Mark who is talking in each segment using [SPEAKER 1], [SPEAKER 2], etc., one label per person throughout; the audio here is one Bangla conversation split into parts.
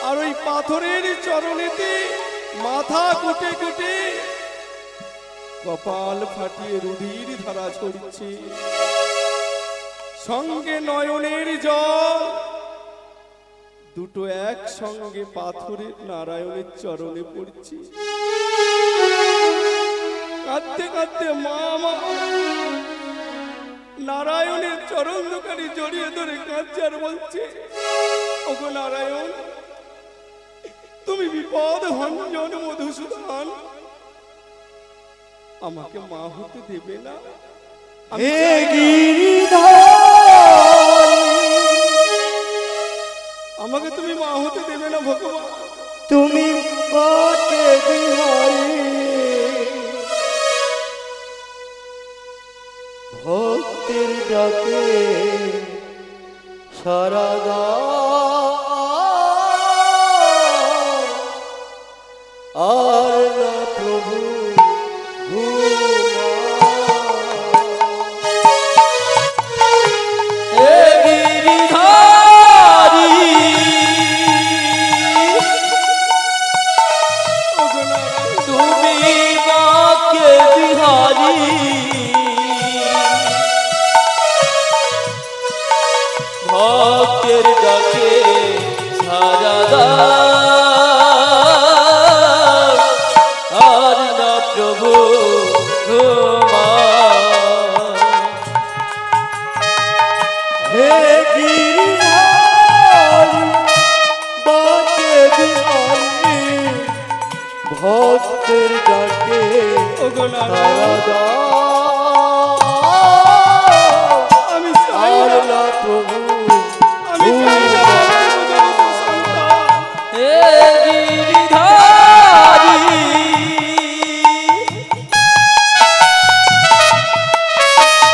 [SPEAKER 1] আর ওই পাথরের চরণেতে মাথা কুটে কুটে কপাল ফাটিয়ে রুধির ধারা ঝরছে, সঙ্গে নয়নের জল দুটো একসঙ্গে পাথরের নারায়ণের চরণে পড়ছে। কাঁদতে কাঁদতে মা নারায়ণের চরণ দোকানে জড়িয়ে ধরে কাঁদছে আর বলছে, ওগো নারায়ণ, তুমি বিপদ ভঞ্জন মধুসূদন, আমাকে মা হতে দেবে না? আমাকে তুমি মা হতে দেবে না ভগবান?
[SPEAKER 2] তুমি বাকে বিহারী ভক্তের ডাকে সারা আর না প্রভু
[SPEAKER 3] ভক্তের ডাকে সারা আর না প্রভু
[SPEAKER 2] হে গিরিধারী বাকে বিহারী ভক্তের ডাকে সারা
[SPEAKER 1] আমি চাই না
[SPEAKER 2] প্রভু
[SPEAKER 1] আমি চাই না
[SPEAKER 3] হে গিরিধারী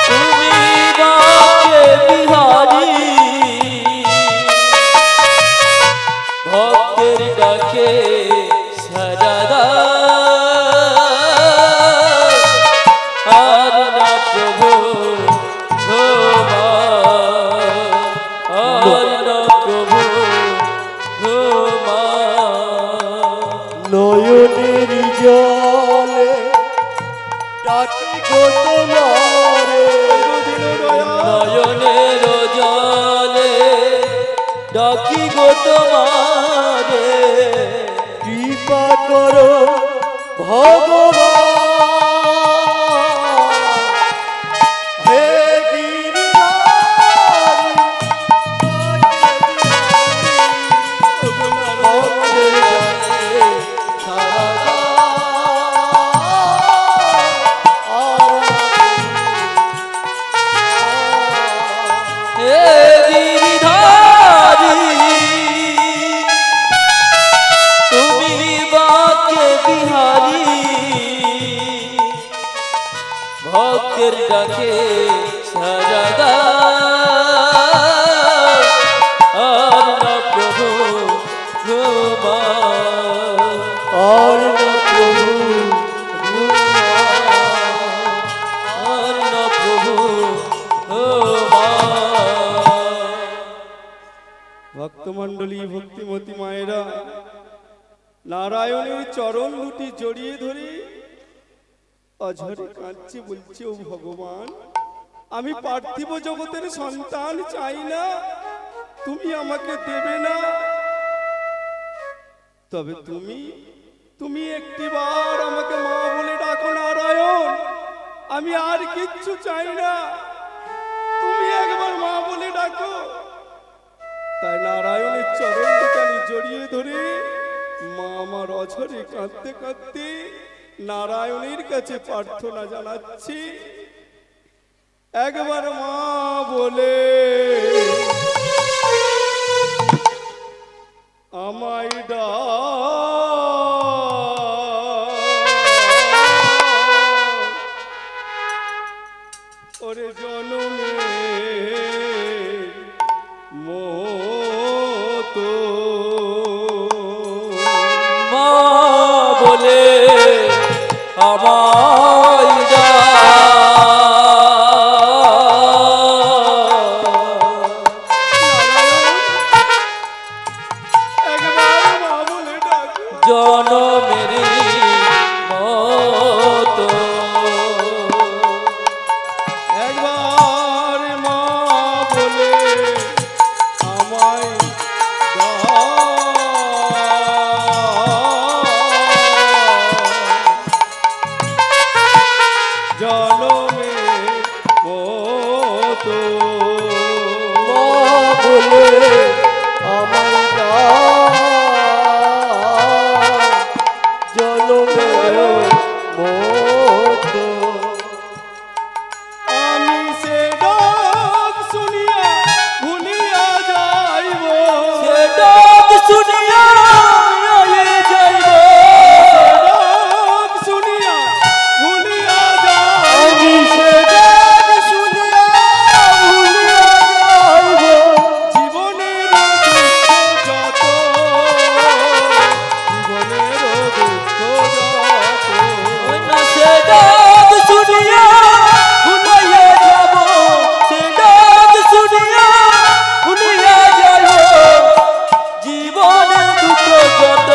[SPEAKER 3] তুমি বাকে বিহারী ভক্তের ডাকে সারা আর না প্রভু
[SPEAKER 2] নয়নের জলে ডাকি গো তোমারে,
[SPEAKER 3] নয়নের জলে ডাকি গো তোমারে,
[SPEAKER 2] কৃপা করো ভগবান। হে গিরিধারী ভক্তের ডাকে সারা
[SPEAKER 3] হে গিরিধারী তুমি বাকে বিহারী ভক্তের ডাকে সারা আর না প্রভু
[SPEAKER 2] আর না প্রভু
[SPEAKER 3] আর না প্রভু
[SPEAKER 1] ভক্তমণ্ডলী ভক্তিমতী মায়েরা নারায়ণের চরণ দুটি জড়িয়ে ধরে অঝরে কাঁদছে, বলছে, ও ভগবান, আমি পার্থিব জগতের সন্তান চাই না, তুমি আমাকে দেবে না, তবে তুমি একটিবার আমাকে মা বলে ডাকো নারায়ণ, আমি আর কিচ্ছু চাই না, তুমি একবার মা বলে ডাকো। তাই নারায়ণের চরণ দুখানি জড়িয়ে ধরে মা আমার অঝরে কাঁদতে কাঁদতে নারায়ণের কাছে প্রার্থনা জানাচ্ছি, একবার মা বলে আমায় ওরে জনমে মতো
[SPEAKER 3] মা বলে আমায়
[SPEAKER 1] একবার
[SPEAKER 3] জনমের মতো।
[SPEAKER 1] একবার মা বলে আমায় জনমে মতো
[SPEAKER 2] মা বলে আমায় জনমের মতো।
[SPEAKER 1] আমি সে ডাক শুনিয়া ভুলিয়া যাইব,
[SPEAKER 3] সে ডাক শুনিয়া যাইব,
[SPEAKER 1] ডাক শুনিয়া ভুলিয়া যাইব,
[SPEAKER 2] আমি সে ডাক শুনিয়া ভুলিয়া যাইব।
[SPEAKER 1] জীবনের দুঃখ যত, জীবনের দুঃখ যত,
[SPEAKER 3] ওই না সে ডাক শুনিয়া ভুলিয়া যাব, সে ডাক শুনিয়া ভুলিয়া যাইব, জীবনের দুঃখ যত,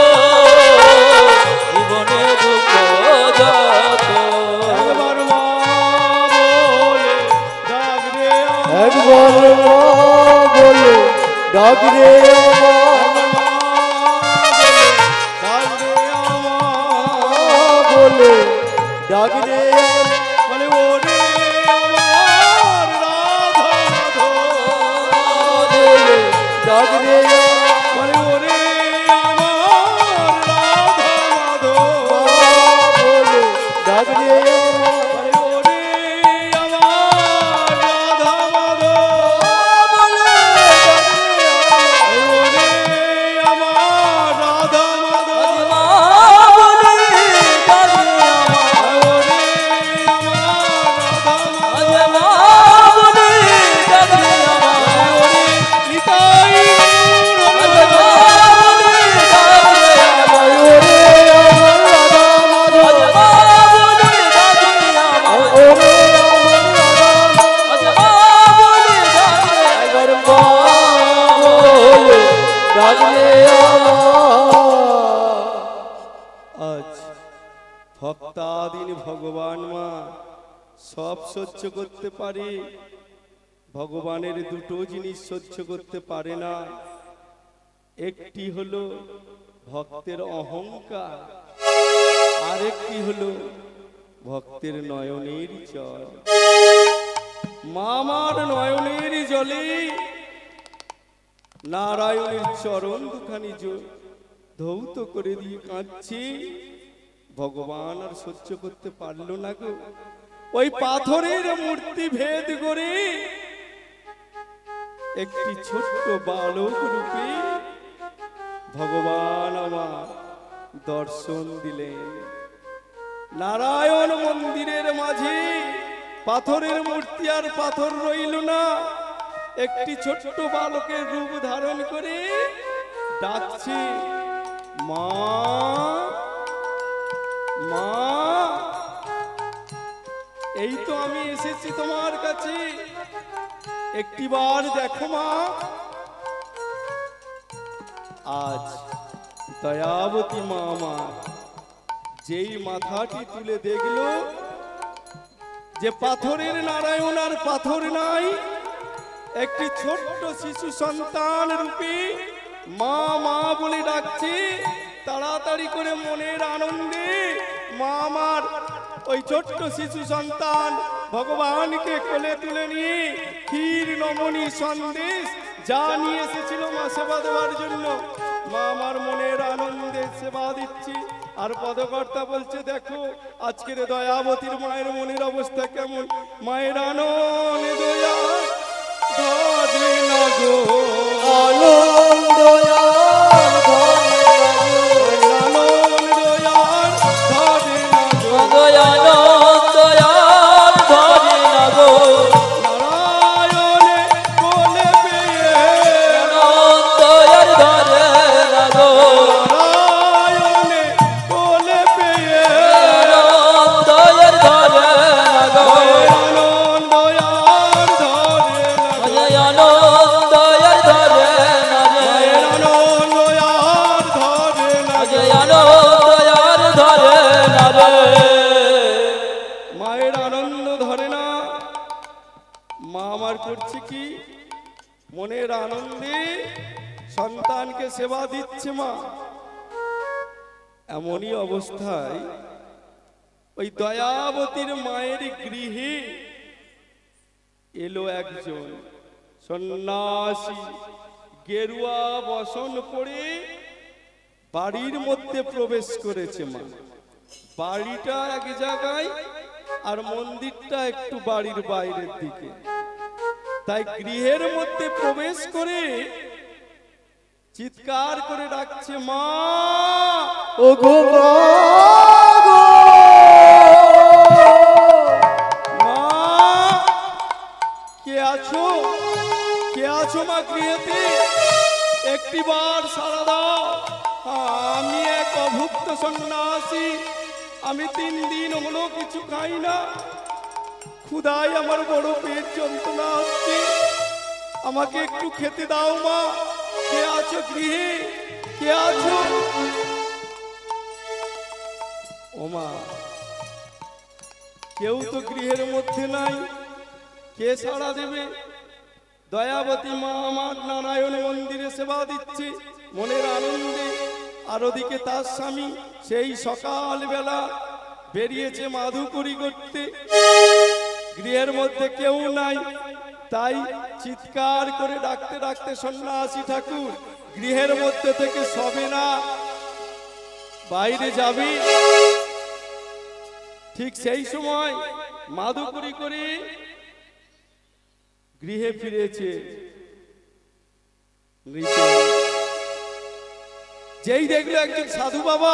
[SPEAKER 3] জীবনের দুঃখ যত।
[SPEAKER 1] একবার মা বলে ডাক রে আমার,
[SPEAKER 2] একবার মা বলে ডাক রে আমার,
[SPEAKER 1] ডাক রে আমার,
[SPEAKER 2] মা বলে ডাক রে আমার।
[SPEAKER 1] বলে ওরে আমার রাধা মাধব,
[SPEAKER 2] বলে ডাক রে আমার,
[SPEAKER 1] বলে ওরে আমার রাধা মাধব,
[SPEAKER 2] মা বলে ডাক রে আমার।
[SPEAKER 1] বলে ওরে আমার রাধা মাধব,
[SPEAKER 2] বলে ডাক রে আমার।
[SPEAKER 1] ওরে আমার রাধা মাধব,
[SPEAKER 3] মা বলে ডাক রে আমার,
[SPEAKER 1] ওরে আমার রাধা মাধব,
[SPEAKER 3] আজ মা বলে ডাক রে আমার,
[SPEAKER 1] ওরে নিতাই গৌর
[SPEAKER 3] আজ
[SPEAKER 1] হরি।
[SPEAKER 3] মা বলে ডাক রে আমার,
[SPEAKER 2] ওরে আমার রাধা মাধব,
[SPEAKER 3] আজ মা বলে ডাক রে আমার,
[SPEAKER 2] ওরে আমার রাধা মাধব।
[SPEAKER 3] আজ মা বলে ডাক রে আমার।
[SPEAKER 2] একবার মা বলে ডাক রে আমার।
[SPEAKER 1] আজ ভক্তাদিন ভগবান মা সব সহ্য করতে পারে, ভগবানের দুটো জিনিস সহ্য করতে পারে না। একটি হলো ভক্তের অহংকার, আরেকটি হলো ভক্তের নয়নের জল। মা আমার নয়নের জলে নারায়ণের চরণ দুখানি ধৌত করে দিয়ে কাঁদছি, ভগবান আর সহ্য করতে পারলো না গো। ওই পাথরের মূর্তি ভেদ করে একটি ছোট্ট বালক রূপে ভগবান আমার দর্শন দিলেন। নারায়ণ মন্দিরের মাঝে পাথরের মূর্তি আর পাথর রইল না, একটি ছোট্ট বালকের রূপ ধারণ করে ডাকছে, মা মা, এই তো আমি এসেছি তোমার কাছে, একটিবার দেখো মা। আজ দয়াবতী মা আমার যেই মাথাটি তুলে দেখলো যে পাথরের নারায়ণ আর পাথর নাই, একটি ছোট্ট শিশু সন্তান রূপী মা মা বলে ডাকছে, তাড়াতাড়ি করে মনের আনন্দে মা আমার ওই ছোট্ট শিশু সন্তান ভগবানকে কোলে তুলে নিয়ে ক্ষীর নমনী সন্দেশ যা নিয়ে এসেছিল মা সেবা দেওয়ার জন্য, মা আমার মনের আনন্দে সেবা দিচ্ছি। আর পদকর্তা বলছে, দেখো আজকের দয়াবতীর মায়ের মনের অবস্থা কেমন, মায়ের আনন্দ দয়া ধরে না গো,
[SPEAKER 2] আনন্দ আর ধরে
[SPEAKER 1] আনন্দ দয়ার ধরে না গো,
[SPEAKER 3] দয়ানন্দ আর ধরে না গো,
[SPEAKER 1] নারায়ণে কোলে পেয়ে,
[SPEAKER 3] আনন্দ আর ধরে না গো,
[SPEAKER 1] নারায়ণে কোলে পেয়ে,
[SPEAKER 3] আনন্দ আর ধরে না গো,
[SPEAKER 1] আনন্দ আর ধরে না গো,
[SPEAKER 3] আনন্দ আর ধরে না রে,
[SPEAKER 1] মনের আনন্দে সন্তানকে সেবা দিচ্ছে মা। এমনই অবস্থায় ওই দয়াবতীর মায়ের গৃহে এলো একজন সন্ন্যাসী, গেরুয়া বসন পরে বাড়ির মধ্যে প্রবেশ করেছে মা। বাড়িটা এক জায়গায় আর মন্দিরটা একটু বাড়ির বাইরের দিকে, তাই গৃহের মধ্যে প্রবেশ করে চিৎকার করে ডাকছে মা,
[SPEAKER 2] ও গো মা গো,
[SPEAKER 1] মা কে আছো? কে আছো মা গৃহেতে? একটিবার সাড়া দাও। আমি এক অভুক্ত সন্ন্যাসী, আমি 3 দিন হলো কিছু খাই না, ক্ষুধায় আমার বড় পেট যন্ত্রণা হচ্ছে, আমাকে একটু খেতে দাও মা। কে আছো গৃহে? কে আছো? ও মা, কেউ তো গৃহের মধ্যে নাই, কে সাড়া দেবে? দয়াবতী মা আমার নারায়ণ মন্দিরে সেবা দিচ্ছে মনের আনন্দে, আর ওদিকে তার স্বামী সেই সকাল বেলা বেরিয়েছে মাধুকরি করতে, গৃহের মধ্যে কেউ নাই, তাই চিৎকার করে ডাকতে ডাকতে সন্ন্যাসী ঠাকুর গৃহের মধ্যে থেকে সবে না বাইরে যাবে। ঠিক সেই সময় মাধুকরি করে গৃহে ফিরেছে যেই দেখলো একজন সাধু বাবা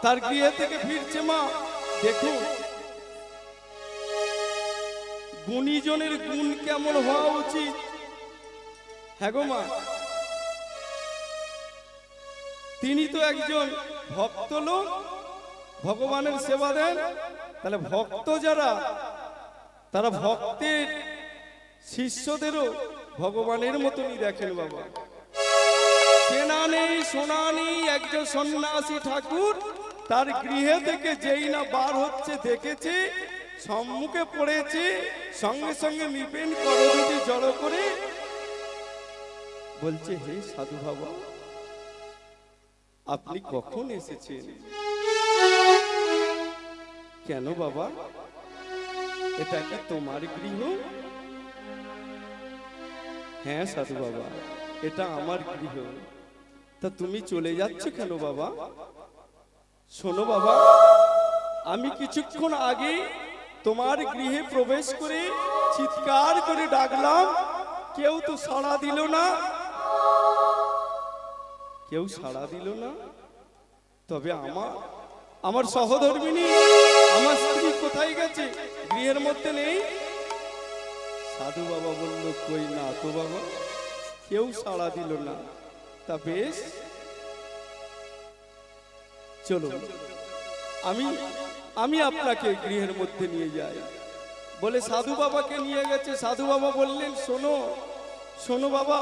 [SPEAKER 1] তার গৃহে থেকে ফিরছে মা। দেখুন গুণীজনের গুণ কেমন হওয়া উচিত। হ্যাঁ গো মা, তিনি তো একজন ভক্ত লোক, ভগবানের সেবা দেন, তাহলে ভক্ত যারা তারা ভক্তের শিষ্যদেরও ভগবানের মতনই দেখেন বাবা। চেনা নেই শোনা নেই একজন সন্ন্যাসী ঠাকুর তার গৃহে থেকে যেই না বার হচ্ছে দেখেছে, সম্মুখে পড়েছে, সঙ্গে সঙ্গে নিপেন করজোড়ে জড়ো করে বলছে, হে সাধু বাবা, আপনি কখন এসেছেন? কেন বাবা, এটা কি তোমার গৃহ? হ্যাঁ সাধু বাবা, এটা আমার গৃহ। তা তুমি চলে যাচ্ছ কেন বাবা? শোনো বাবা, আমি কিছুক্ষণ আগে তোমার গৃহে প্রবেশ করে চিৎকার করে ডাকলাম, কেউ তো সাড়া দিল না, কেউ সাড়া দিল না। তবে আমার সহধর্মিনী, আমার স্ত্রী কোথায় গেছে? গৃহের মধ্যে নেই। সাধু বাবা বলল, কই না তো বাবা, কেউ সাড়া দিল না। তা বেশ, চলো আমি আপনাকে গৃহের মধ্যে নিয়ে যাই বলে সাধু বাবাকে নিয়ে গেছে। সাধু বাবা বললেন, শোনো শোনো বাবা,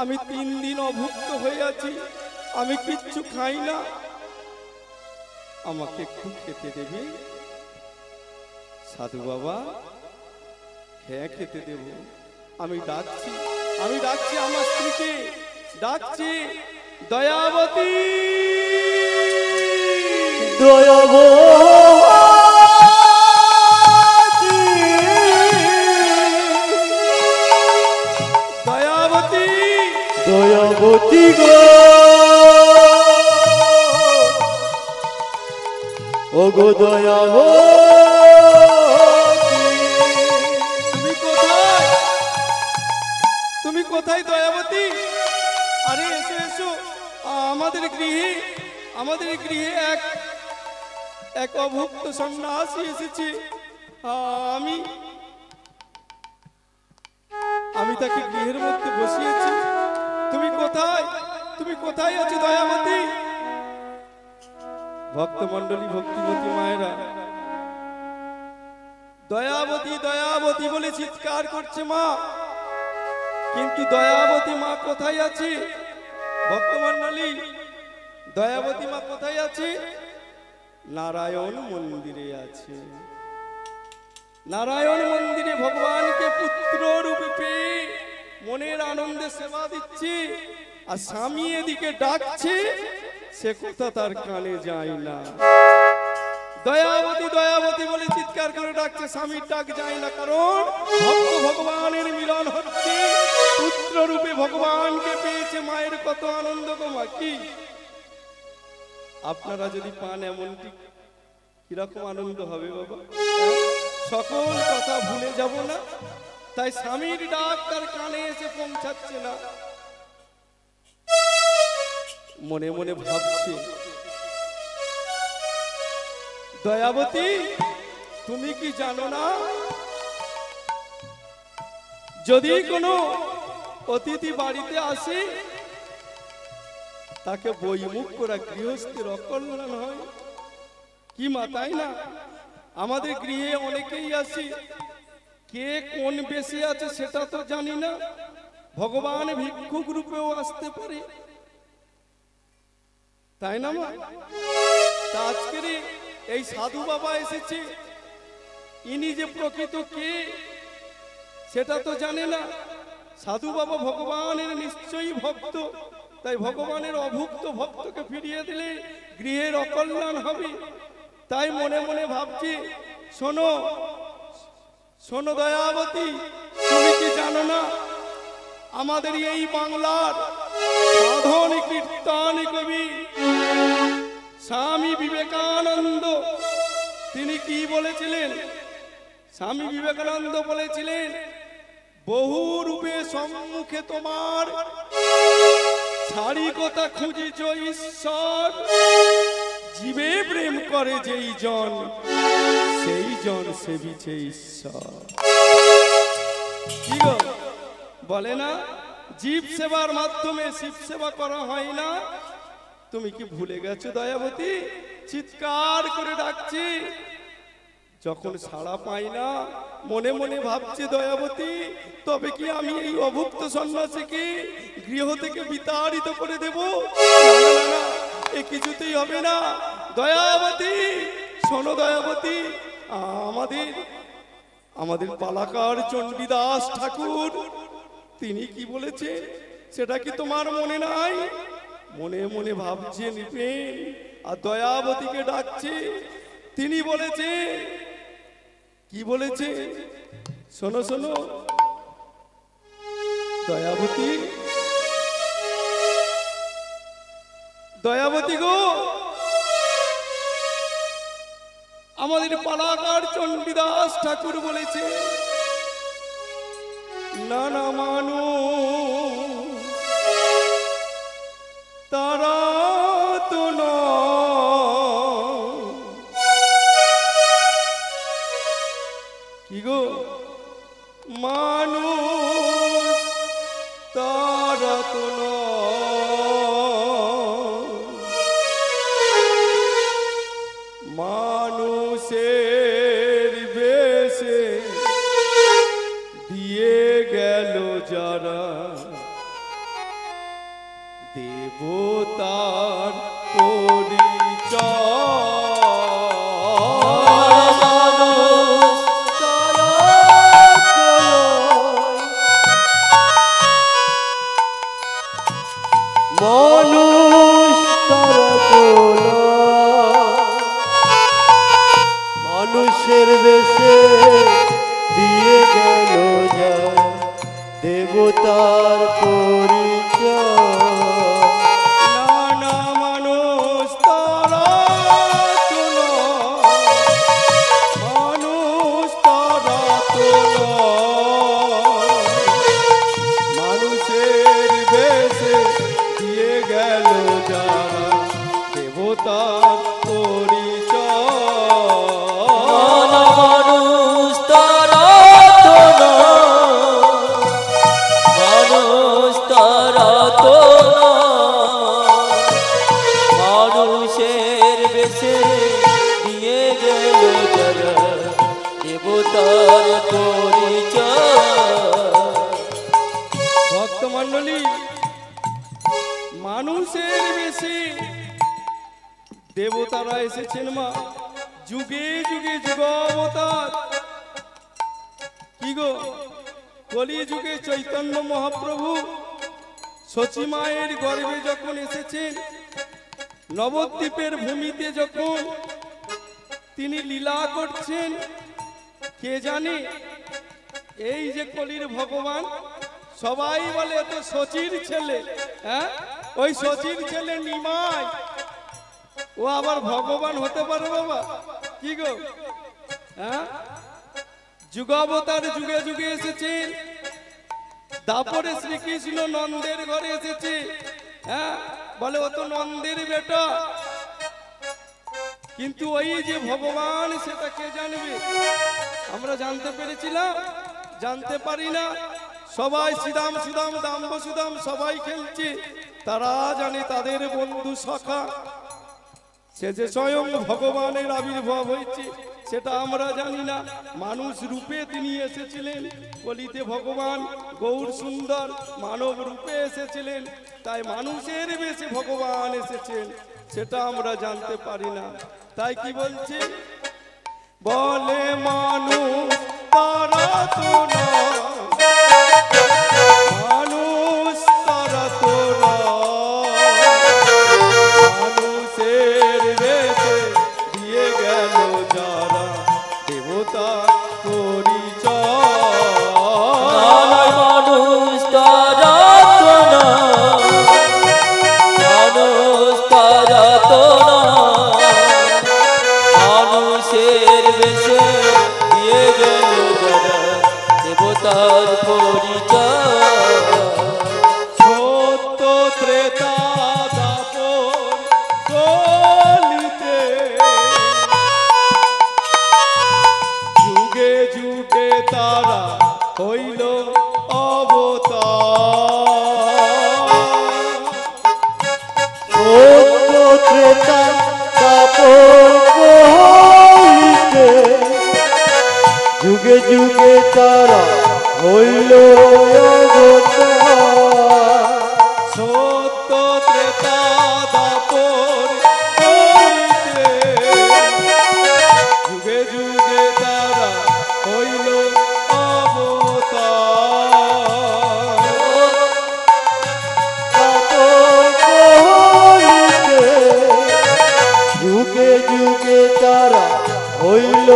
[SPEAKER 1] আমি 3 দিন অভুক্ত হয়ে আছি, আমি কিচ্ছু খাই না, আমাকে একটু খেতে দেবে? সাধু বাবা, হ্যাঁ খেতে দেব, আমি ডাকছি আমার স্ত্রীকে, ডাকছি, দয়াবতী দয়াবতী
[SPEAKER 2] দয়াবতী গো, ও গো দয়াবতী,
[SPEAKER 1] তুমি কোথায় দয়াবতী? আরে এসো এসো, আমাদের গৃহে এক অভুক্ত সন্ন্যাসী এসেছে, আমি তাকে গৃহের মধ্যে বসিয়েছি। তুমি কোথায় আছো দয়াবতী? ভক্তমণ্ডলী, ভক্তিমতী মায়েরা দয়াবতী দয়াবতী বলে চিৎকার করছে মা, কিন্তু দয়াবতী মা কোথায় আছে? ভক্তমণ্ডলী, দয়াবতী মা কোথায় আছে? নারায়ণ মন্দিরে আছে। নারায়ণ মন্দিরে ভগবানকে পুত্র রূপে পেয়ে মনের আনন্দে সেবা দিচ্ছি, আর স্বামী এদিকে ডাকছে, সে কথা তার কানে যায় না। দয়াবতী দয়াবতী বলে চিৎকার করে ডাকছে, স্বামীর ডাক যায় না, কারণ ভক্ত ভগবানের মিলন হচ্ছে। পুত্র রূপে ভগবানকে পেয়েছে, মায়ের কত আনন্দ গো মা। কি আপনারা যদি পান এমনটি কিরকম আনন্দ হবে বাবা? সকল কথা ভুলে যাব না, তাই স্বামীর ডাক তার কানে এসে পৌঁছাচ্ছে না। মনে মনে ভাবছে, দয়াবতী তুমি কি জানো না, যদি কোনো অতিথি বাড়িতে আসে, তাকে বইমুখ করা গৃহস্থের অকল্যাণ হয়। কি মা, তাই না? আমাদের গৃহে অনেকেই আসি, কে কোন বেশে আছে সেটা তো জানি না। ভগবান ভিক্ষুক রূপেও আসতে পারে, তাই না মা? তা আজকের এই সাধু বাবা এসেছে, ইনি যে প্রকৃত কে সেটা তো জানে না। সাধু বাবা ভগবানের নিশ্চয়ই ভক্ত, তাই ভগবানের অভুক্ত ভক্তকে ফিরিয়ে দিলে গৃহের অকল্যাণ হবে। তাই মনে মনে ভাবছি, শোনো শোনো দয়াবতী, তুমি কি জানো না, আমাদের এই বাংলার সাধন কীর্তন কবি স্বামী বিবেকানন্দ তিনি কি বলেছিলেন? স্বামী বিবেকানন্দ বলেছিলেন, বহু রূপে সম্মুখে তোমার, ছাড়ি কথা খুঁজিছ ঈশ্বর, জীবে প্রেম করে যেই জন, সেই জন সেবিছে ঈশ্বর। কি গো বলে না, জীব সেবার মাধ্যমে শিব সেবা করা হয় না? তুমি কি ভুলে গেছো দয়াবতী? চিৎকার করে ডাকছি, যখন সাড়া পাই না, মনে মনে ভাবছি দয়াবতী, তবে কি আমি এই অভুক্ত সন্ন্যাসীকে গৃহ থেকে বিতাড়িত করে দেব? না না না, এ কিছুতেই হবে না। দয়াবতী শোনো দয়াবতী, আমাদের পালাকার চণ্ডীদাস ঠাকুর তিনি কি বলেছে সেটা কি তোমার মনে নাই? মনে মনে ভাবছে নিপেন, আর দয়াবতীকে ডাকছে। তিনি বলেছে, কি বলেছে শোনো শোনো দয়াবতী, দয়াবতী গো, আমাদের পালাকার চণ্ডীদাস ঠাকুর বলেছে, নানা মানুষ তারা তো কি গো, মানুষ তারা তো মানুষের বেশে দিয়ে গেল যারা, দেবতার পরিচয়।
[SPEAKER 2] মানুষ তারা তোলা, মানুষের বেশে দিয়ে গেল যা, দেবতার পরিচয়।
[SPEAKER 1] নানা মানুষ তারা তো মানুষ তারা তো মানুষের বেশে দিয়ে গেল যারা, দেবতার পরিচয়।
[SPEAKER 3] মানুষ তারা তো না, মানুষ তারা তো না, মানুষের বেশে দিয়ে গেল যারা, দেবতার পরিচয়।
[SPEAKER 1] ভক্তমণ্ডলী, মানুষের বেশে দেবতারা এসেছেন মা, যুগে যুগে যুগাবতার। কি গো, কলিযুগে চৈতন্য মহাপ্রভু শচী মায়ের গর্ভে যখন এসেছেন, নবদ্বীপের ভূমিতে যখন তিনি লীলা করছেন, কে জানে এই যে কলির ভগবান, সবাই বলে তো শচীর ছেলে, হ্যাঁ ওই শচীর ছেলে নিমাই, ও আবার ভগবান হতে পারে বাবা? কি গো, হ্যাঁ যুগাবতার যুগে যুগে এসেছেন, দাপরে শ্রীকৃষ্ণ নন্দের ঘরে এসেছে, হ্যাঁ বলে ও তো নন্দের বেটা, কিন্তু ওই যে ভগবান সেটা কে জানবে? আমরা জানতে পেরেছিলাম? জানতে পারি না। সবাই শ্রীরাম শ্রীরাম দাম্ব সুদাম সবাই খেলছে, তারা জানে তাদের বন্ধু সখা সে যে স্বয়ং ভগবানের আবির্ভাব হয়েছে সেটা আমরা জানি না। মানুষ রূপে তিনি এসেছিলেন, কলিতে ভগবান গৌর সুন্দর মানব রূপে এসেছিলেন, তাই মানুষের বেশে ভগবান এসেছেন সেটা আমরা জানতে পারি না। তাই কি বলছে, বলে মানুষ তারা তো না, মানুষ তারা তো না, মানুষের বেশে দিয়ে গেল যারা দেবতা পরিচয়।
[SPEAKER 3] মানুষ তারা তো না, মানুষ তারা তো না, মানুষের বেশে দিয়ে গেল যারা দেবতার পরিচয়।
[SPEAKER 1] সত্য ত্রেতা দাপর কলিতে যুগে যুগে তারা হইল অবতার।
[SPEAKER 2] সত্য ত্রেতা দাপর কলিতে যুগে যুগে তারা হইল অবতার।
[SPEAKER 1] সত্য ত্রেতা দাপর কলিতে যুগে যুগে তারা হইল অবতার।
[SPEAKER 2] দাপর কলিতে যুগে যুগে তারা হইল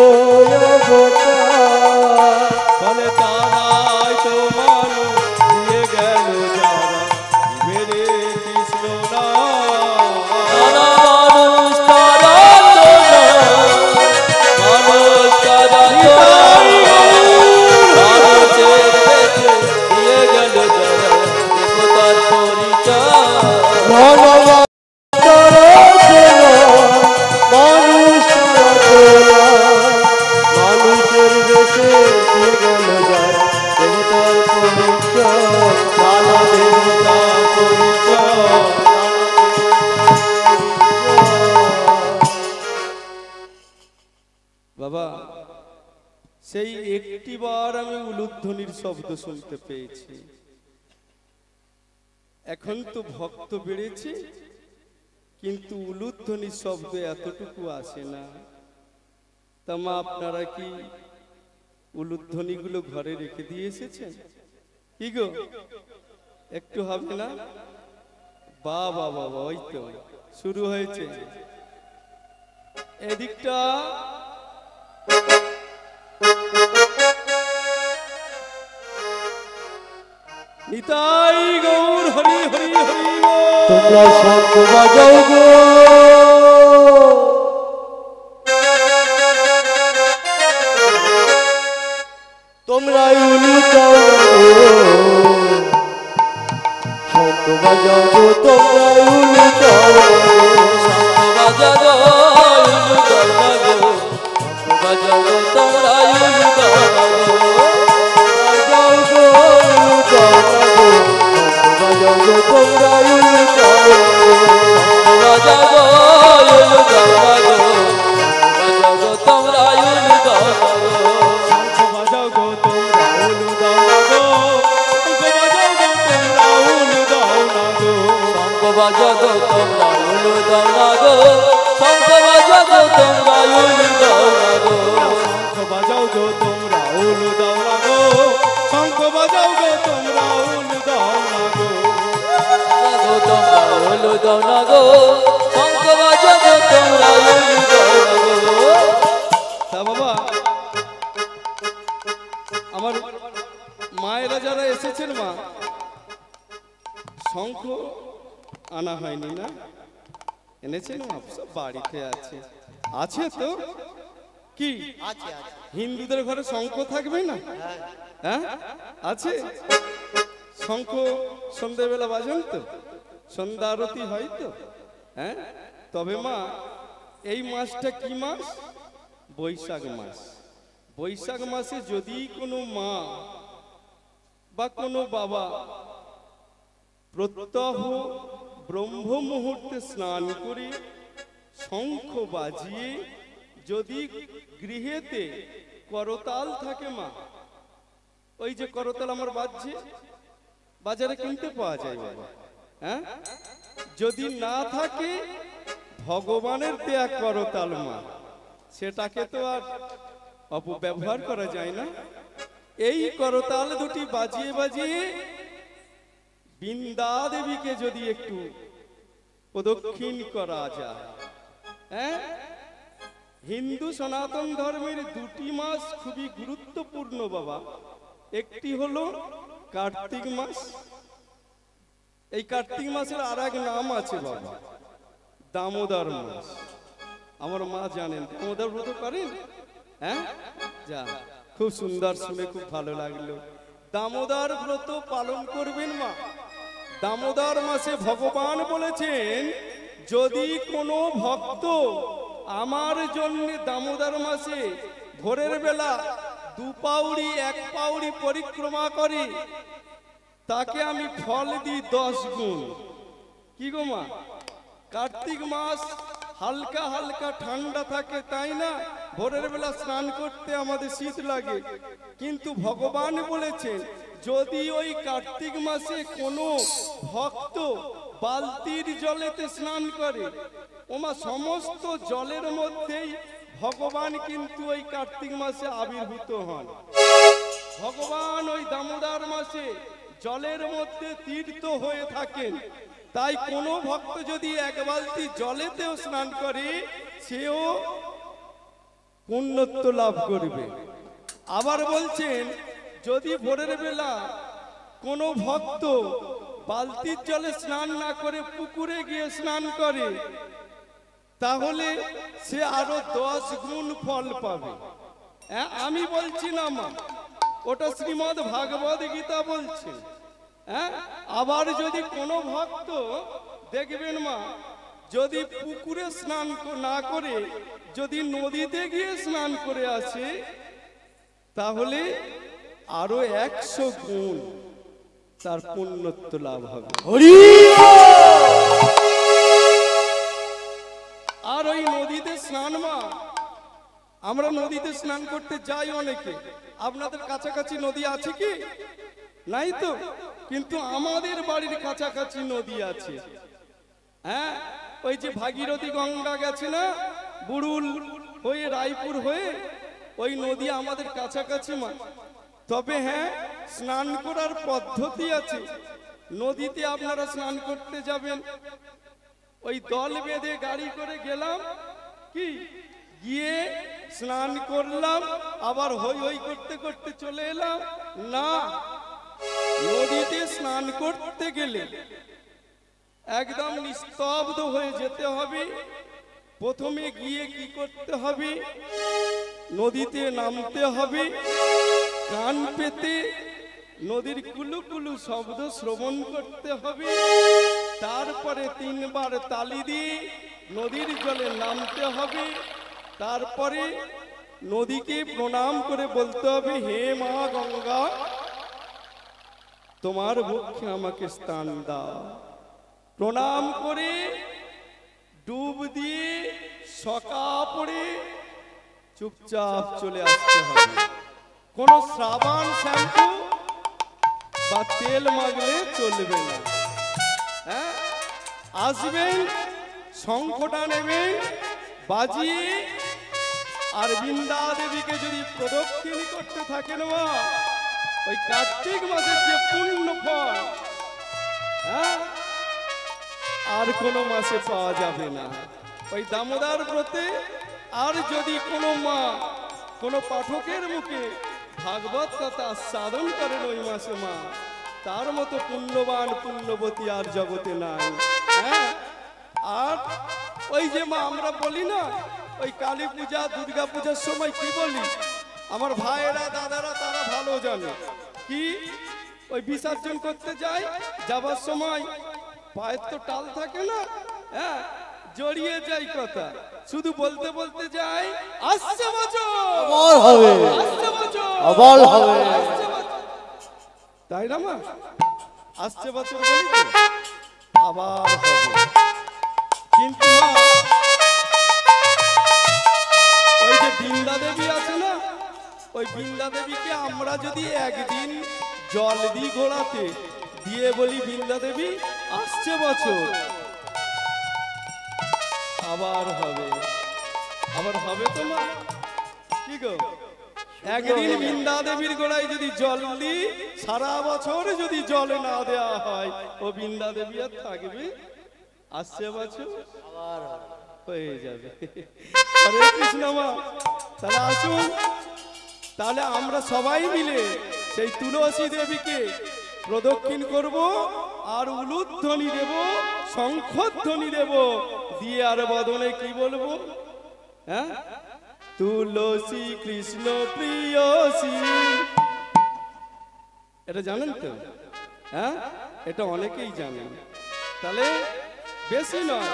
[SPEAKER 2] অবতার।
[SPEAKER 1] বলে তারাই তো মানুষ দিয়ে গেল যারা মেরে কৃষ্ণ নাম।
[SPEAKER 3] মানুষ তারা তো না, মানুষ তারা তো না, মানুষের বেশে দিয়ে গেল যারা দেবতার পরিচয়।
[SPEAKER 2] ভগবান তারা চেনা, মানুষ তারা চেনা, মানুষের বেশে দিয়ে গেল যারা দেবতার পরিচয়।
[SPEAKER 1] নানা দেবতা পরিচয়। বাবা, সেই একটিবার আমি উলুধ্বনির শব্দ শুনতে পেয়েছি। এখন তো ভক্ত বেড়েছে, কিন্তু উলুধ্বনির শব্দ এতটুকু আসে না। তা মা, আপনারা কি উলুধ্বনিগুলো ঘরে রেখে দিয়ে এসেছেন? কি গো, একটু হবে না? বাবা বাবা, ওই তো শুরু হয়েছে। এদিকটা নিতাই গৌর হরি হরি হরি বল।
[SPEAKER 2] তোমরা শঙ্খ বাজাও গো, তোমরা উলু দাও গো, শঙ্খ বাজাও গো, তোমরা উলু দাও গো।
[SPEAKER 3] বাজাগো উলু দাও গো, বাজাগো তোমরা উলু দাও গো।
[SPEAKER 2] বাজাও গো উলু দাও গো, শঙ্খ বাজাও গো, তোমরা উলু দাও গো।
[SPEAKER 3] বাজাগো উলু দাও গো, বাজাগো তোমরা উলু দাও গো।
[SPEAKER 1] শঙ্খ বাজাও গো, তোমরা উলু দাও না গো। শঙ্খ বাজাও গো, তোমরা উলু দাও না গো।
[SPEAKER 3] শঙ্খ বাজাগো তোমরা উলু দাও না গো, শঙ্খ বাজাগো তোমরা উলু দাও না গো।
[SPEAKER 1] শঙ্খ বাজাও গো, তোমরা উলু দাও না গো। শঙ্খ
[SPEAKER 3] উলু দাও না গো শঙ্খ বাজো গো তোমরা উলু দাও না গো।
[SPEAKER 1] তা বাবা, আমার মায়েরা যারা এসেছেন মা, শঙ্খ আনা হয়নি না? এনেছেন মা? সব বাড়িতে আছে। আছে তো কি? হিন্দুদের ঘরে শঙ্খ থাকবে না? হ্যাঁ আছে। শঙ্খ সন্ধ্যেবেলা বাজন তো, সন্ধ্যা আরতি হয় তো। হ্যাঁ, তবে মা এই মাসটা কি মাস? বৈশাখ মাস। বৈশাখ মাসে যদি কোনো মা বা কোনো বাবা প্রত্যহ ব্রহ্ম মুহূর্তে স্নান করে শঙ্খ বাজিয়ে যদি গৃহেতে করতাল থাকে মা, ওই যে করতাল আমার বাজছে, বাজারে কিনতে পাওয়া যায় বাবা, হ্যাঁ, যদি না থাকে ভগবানের দেয়া করতাল মা, সেটাকে তো আর অপব্যবহার করা যায় না। এই করতাল দুটি বাজিয়ে বাজিয়ে বৃন্দা দেবীকে যদি একটু প্রদক্ষিণ করা যায়, হ্যাঁ, হিন্দু সনাতন ধর্মের দুটি মাস খুবই গুরুত্বপূর্ণ বাবা। একটি হলো কার্তিক মাস। এই কার্তিক মাসের আর এক নাম আছে বাবা, দামোদর মাস। আমার মা জানেন দামোদর ব্রত করেন? হ্যাঁ, যা খুব সুন্দর, শুনে খুব ভালো লাগলো। দামোদর ব্রত পালন করবেন মা। দামোদর মাসে ভগবান বলেছেন, যদি কোনো ভক্ত আমার জন্য দামোদর মাসে ভোরের বেলা 2 পাউড়ি 1 পাউড়ি পরিক্রমা করে, তাকে আমি ফল দিই 10 গুণ। কি গো মা? কার্তিক মাস হালকা হালকা ঠান্ডা থাকে, তাই না? ভোরের বেলা স্নান করতে আমাদের শীত লাগে, কিন্তু ভগবান বলেছেন, যদি ওই কার্তিক মাসে কোনো ভক্ত বালতির জলেতে স্নান করে, ওমা সমস্ত জলের মধ্যেই ভগবান কিন্তু ওই কার্তিক মাসে আবির্ভূত হন। ভগবান ওই দামোদর মাসে জলের মধ্যে তীর্থ হয়ে থাকেন। তাই কোনো ভক্ত যদি 1 বালতি জলেতেও স্নান করে, সেও পুণ্যত্ব লাভ করবে। আবার বলছেন, যদি ভোরের বেলা কোনো ভক্ত বালতির জলে স্নান না করে পুকুরে গিয়ে স্নান করে, তাহলে সে আরো 10 গুণ ফল পাবে। আমি বলছি না মা, ওটা শ্রীমদ্ ভাগবত গীতা বলছে। হ্যাঁ, আবার যদি কোনো ভক্ত দেখবেন মা, যদি পুকুরে স্নান না করে যদি নদীতে গিয়ে স্নান করে আসে, তাহলে আরো 100 গুণ তার পুণ্যত্ব লাভ হবে। আর ওই নদীতে স্নান মা, আমরা নদীতে স্নান করতে যাই অনেকে। আপনাদের কাছাকাছি নদী আছে কি? নাই তো, কিন্তু আমাদের বাড়ির কাছাকাছি নদী আছে। হ্যাঁ, ওই যে ভাগীরথী গঙ্গা গেছে না, বুড়ুল হয়ে রায়পুর হয়ে, ওই নদী আমাদের কাছাকাছি মা। তবে হ্যাঁ, স্নান করার পদ্ধতি আছে। নদীতে আপনারা স্নান করতে যাবেন, ওই দল বেঁধে গাড়ি করে গেলাম, কি গিয়ে স্নান করলাম, আবার হই হই করতে করতে চলে এলাম না। নদীতে স্নান করতে গেলে একদম নিস্তব্ধ হয়ে যেতে হবে। প্রথমে গিয়ে কি করতে হবে? নদীতে নামতে হবে, কান পেতে নদীর কুলু কুলু শব্দ শ্রবণ করতে হবে। তারপরে 3 বার তালি দিয়ে নদীর জলে নামতে হবে। তারপরে নদীকে প্রণাম করে বলতে হবে, হে মা গঙ্গা, তোমার বক্ষে আমাকে স্থান দাও। প্রণাম করে ডুব দিয়ে সকা পড়ে চুপচাপ চলে আসতে হবে। কোনো সাবান শ্যাম্পু বা তেল মাগলে চলবে না। হ্যাঁ, আসবেন, শঙ্খটা নেবেন বাজিয়ে, আর বৃন্দা দেবীকে যদি প্রদক্ষিণ করতে থাকেন মা, ওই কার্তিক মাসের যে পূর্ণ ফল, হ্যাঁ, আর কোনো মাসে পাওয়া যাবে না। ওই দামোদর ব্রতে আর যদি কোনো মা কোনো পাঠকের মুখে ভাগবত কথা সাধন করেন ওই মাসে মা, তার মতো পুণ্যবান পুণ্যবতী আর জগতে নাই। হ্যাঁ, আর ওই যে মা আমরা বলি না, ওই কালী পূজা দুর্গা পূজার সময় কি বলি, আমার ভাইয়েরা দাদারা তারা ভালো জানে, কি ওই বিসর্জন করতে যায়, যাবার সময় পায়ের তো টাল থাকে না, হ্যাঁ জড়িয়ে যাই কথা, শুধু বলতে বলতে যাই আসছে বছর
[SPEAKER 2] আবার হবে,
[SPEAKER 1] আসছে বছর
[SPEAKER 2] আবার হবে,
[SPEAKER 1] আসছে বছর। তাই না মা, আসছে বছর বলি তো, আবার হবে। কিন্তু মা ওই যে বৃন্দা দেবী আছে না, ওই বৃন্দা দেবীকে আমরা যদি একদিন জল দিই ঘোড়াতে, দিয়ে বলি বৃন্দা দেবী আসছে বছর, আবার হবে, আবার হবে তো মা, কি গো? একদিন বৃন্দা দেবীর গোড়ায় যদি জল দিই, সারা বছর যদি জল না দেওয়া হয়, ও বৃন্দা দেবী আর থাকবে? আসছে বছর হয়ে যাবে। হরে কৃষ্ণ মা, তাহলে আসুন, তাহলে আমরা সবাই মিলে সেই তুলসী দেবীকে প্রদক্ষিণ করব, আর উলুধ্বনি দেব, শঙ্খধ্বনি দেব, দিয়ে আর বদনে কি বলবো? হ্যাঁ, তুলসী কৃষ্ণ প্রিয়সী, এটা জানেন তো? হ্যাঁ, এটা অনেকেই জানেন। তাহলে বেশি নয়,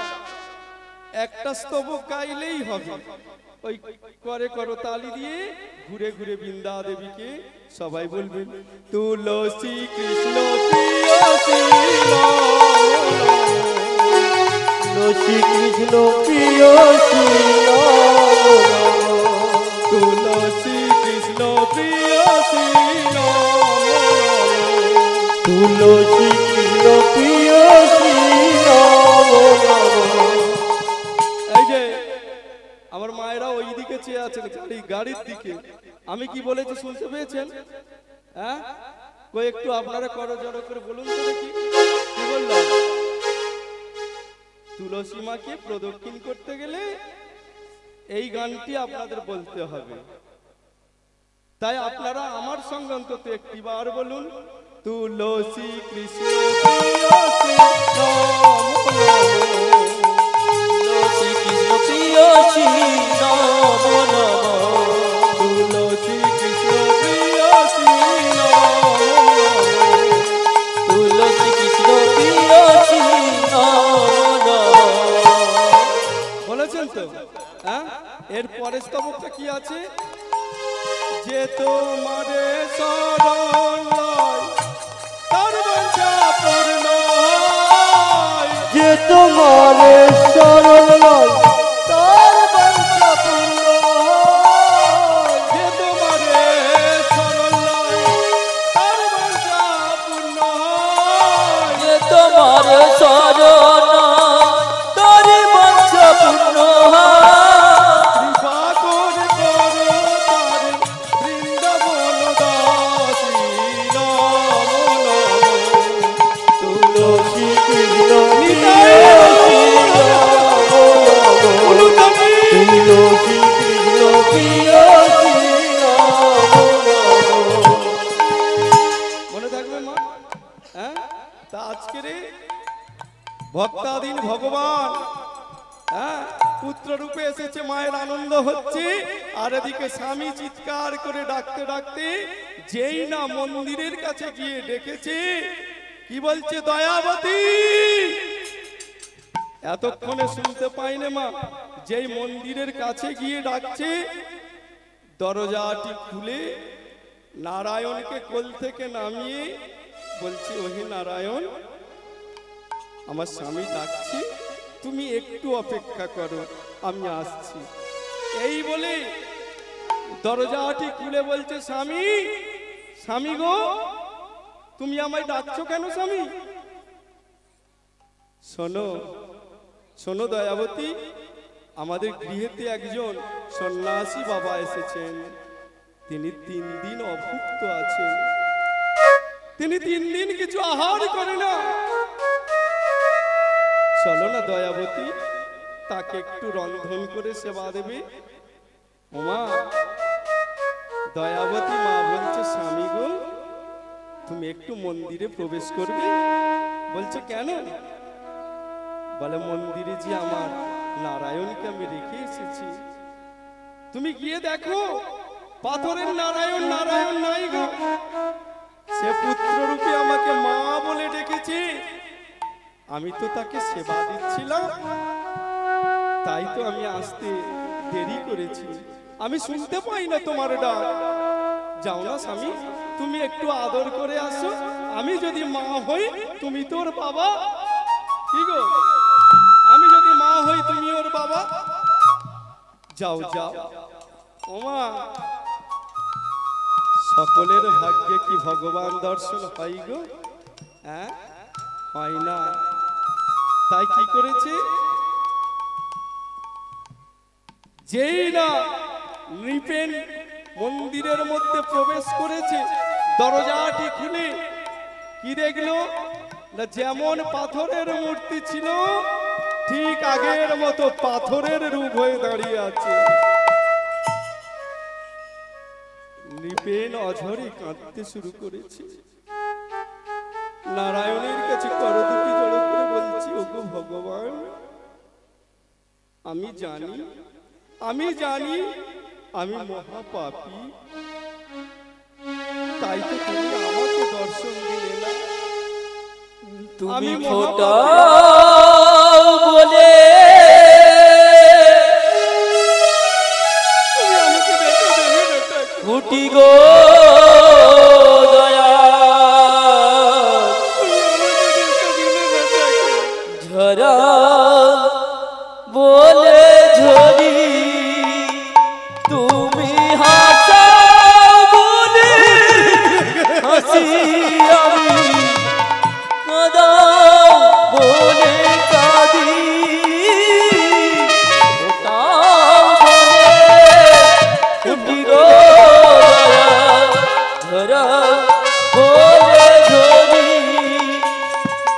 [SPEAKER 1] একটা স্তবক গাইলেই হবে, ওই করে করো তালি দিয়ে ঘুরে ঘুরে বৃন্দা দেবীকে সবাই বলবেন তুলসী কৃষ্ণ প্রিয়সী
[SPEAKER 2] তুলসী কৃষ্ণ প্রিয়সী
[SPEAKER 1] তুলসী কৃষ্ণ প্রিয়সী
[SPEAKER 2] তুলসী কৃষ্ণ প্রিয়সী।
[SPEAKER 1] এই যে আমার মায়েরা ওই দিকে চেয়ে আছেন গাড়ির দিকে, আমি কি বলেছি শুনতে পেয়েছেন? হ্যাঁ, কই একটু আপনারা করো জড়ো করে বলুন তো দেখি, কি বললাম? তুলসী মাকে প্রদক্ষিণ করতে গেলে এই গানটি আপনাদের বলতে হবে, তাই আপনারা আমার সঙ্গে অন্তত একটি বার বলুন তুলসী কৃষ্ণ প্রিয়সী
[SPEAKER 3] তুলসী কৃষ্ণ প্রিয়সী নমো নমো,
[SPEAKER 1] তুলসী কৃষ্ণ প্রিয়সী
[SPEAKER 3] তুলসী কৃষ্ণ প্রিয়সী নমো নমো।
[SPEAKER 1] বলেছেন তো? হ্যাঁ, এর পরের স্তবকটা কি আছে? যে তোমারে শরণ লয় তার বাঞ্ছা পূর্ণ হয়,
[SPEAKER 2] যে তোমার শরণ লয় তার বাঞ্ছা পূর্ণ হয়।
[SPEAKER 1] যে তোমারে শরণ লয় তার বাঞ্ছা পূর্ণ হয়,
[SPEAKER 3] যে তোমার শরণ তার বাঞ্ছা পূর্ণ হয়,
[SPEAKER 1] কৃপা করে করো তার বৃন্দাবন দাসী নম নম।
[SPEAKER 2] তুলসী কৃষ্ণ
[SPEAKER 1] নিতাই উলুধ্বনি।
[SPEAKER 2] তুলসী কৃষ্ণ প্রিয়সী
[SPEAKER 1] মনে থাকবে মা? হ্যাঁ, তা আজকের ভক্তাধীন ভগবান, হ্যাঁ, পুত্র রূপে এসেছে, মায়ের আনন্দ হচ্ছে, আর এদিকে স্বামী চিৎকার করে ডাকতে ডাকতে যেই না মন্দিরের কাছে গিয়ে ডেকেছে, কি বলছে? দয়াবতী। এতক্ষণে শুনতে পাইনি মা, যেই মন্দিরের কাছে গিয়ে ডাকছে, দরজাটি খুলে নারায়ণকে কোল থেকে নামিয়ে বলছি, ওহে নারায়ণ, আমার স্বামী ডাকছি, তুমি একটু অপেক্ষা করো, আমি আসছি। এই বলে দরজাটি খুলে বলছে, স্বামী, স্বামী গো, তুমি আমায় ডাকছো কেন স্বামী? শোনো শোনো দয়াবতী, আমাদের গৃহেতে একজন সন্ন্যাসী বাবা এসেছেন, তিনি 3 দিন অভুক্ত আছেন, তিনি 3 দিন কিছু আহার করে না। চলো না দয়াবতী, তাকে একটু রন্ধন করে সেবা দেবে। ওমা, দয়াবতী মা বলছে, স্বামী গো তুমি একটু মন্দিরে প্রবেশ করবে। বলছে কেন? বলে মন্দিরে যে আমার নারায়ণকে আমি রেখে এসেছি, তুমি গিয়ে দেখো পাথরের নারায়ণ নারায়ণ নাই গো, সে পুত্ররূপে আমাকে মা বলে ডেকেছে। আমি তো তাকে সেবা দিচ্ছিলাম, তাই তো আমি আসতে দেরি করেছি, আমি শুনতে পাই না তোমার ডাক। যাও না স্বামী, তুমি একটু আদর করে আসো, আমি যদি মা হই তুমি তোর বাবা। কি গো, আমি যদি মা হই তুমি ওর বাবা। যাও যাও। ওমা, সকলের ভাগ্যে কি ভগবান দর্শন হয় গো? হ্যাঁ, হয় না। তাই কি করেছে, যেই না নৃপেন মন্দিরের মধ্যে প্রবেশ করেছে, দরজাটি খুলে কি দেখলো না, যেমন পাথরের মূর্তি ছিল ঠিক আগের মতো পাথরের রূপ হয়ে দাঁড়িয়ে আছে। নৃপেন অঝরে কাঁদতে শুরু করেছে, নারায়ণের কাছে করদুটি জড়ো করে বলছি, ওগো ভগবান, আমি জানি আমি মহাপাপী, তাই তো তুমি আমাকে দর্শন দিলে না।
[SPEAKER 3] তুমি ফোটা বলে
[SPEAKER 1] তুমি আমাকে দেখো দেবে বেটা,
[SPEAKER 3] ফুটি গো দয়া
[SPEAKER 1] তুমি আমাকে দেখো দিলে বেটা,
[SPEAKER 3] ঝরা বলে ঝরি, তুমি হাসা বলে হাসি, আমি কাঁদা বলে কাঁদি, ওটাও বলে ফুটি গো দয়া, ঝরা বলে ঝরি,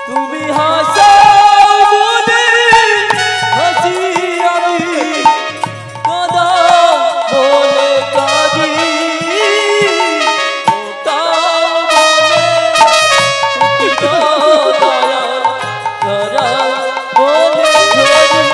[SPEAKER 3] তুমি হাসা বলে হাসি, আমি কাঁদা বলে কাঁদি, ওটাও বলে ফুটি গো দয়া, ঝরা বলে ঝরি।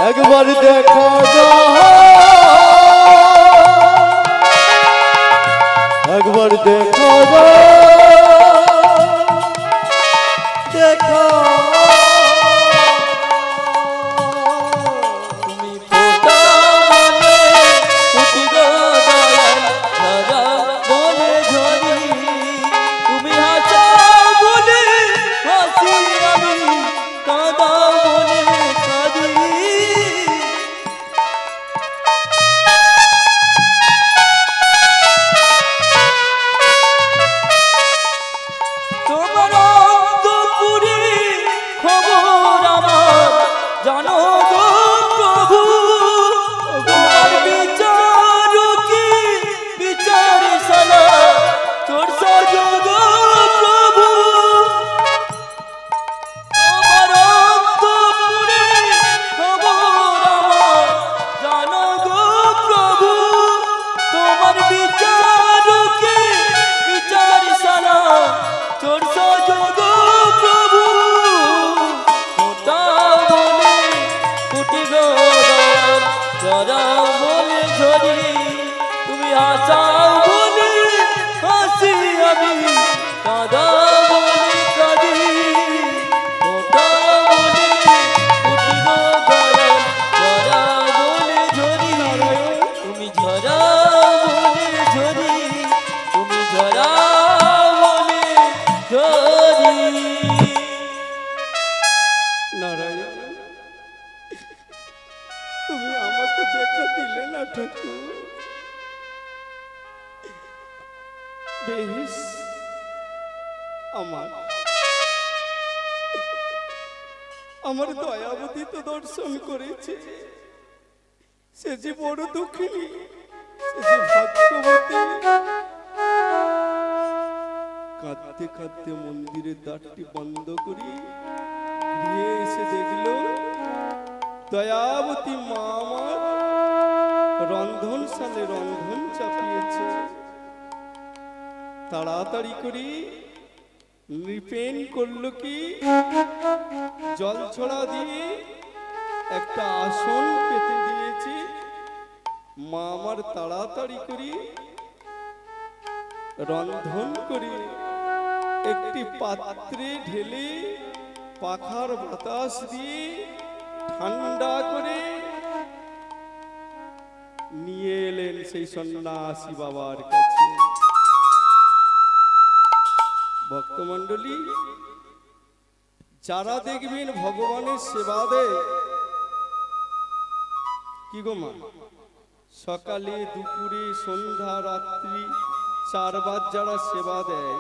[SPEAKER 2] একবার দেখা একবার দেখা দেখা
[SPEAKER 3] তুমি ফোটা বলে ফুটি গো দয়া, ঝরা বলে ঝরি, তুমি হাসা বলে হাসি, আমি কাঁদা বলে কাঁদি।
[SPEAKER 1] বেশ, আমার আমার দয়াবতী তো দর্শন করেছে, সে যে বড় দুঃখিনী, সে যে ভাগ্যবতী। কাঁদতে কাঁদতে মন্দিরের দ্বারটি বন্ধ করি গৃহে এসে দেখলো দয়াবতী মা আমার রন্ধনশালে রন্ধন চাপিয়েছে। তাড়াতাড়ি করে নৃপেন করলো কি, জল ছড়া দিয়ে একটা আসন পেতে দিয়েছি। মা আমার তাড়াতাড়ি করে রন্ধন করে একটি পাত্রে ঢেলে পাখার বাতাস দিয়ে ঠান্ডা করে নিয়ে এলেন সেই সন্ন্যাসী বাবার কাছে। ভক্তমণ্ডলী, যারা দেখবেন ভগবানের সেবা দেয়, কি গো মা, সকালে দুপুরে সন্ধ্যা রাত্রি 4 বার যারা সেবা দেয়,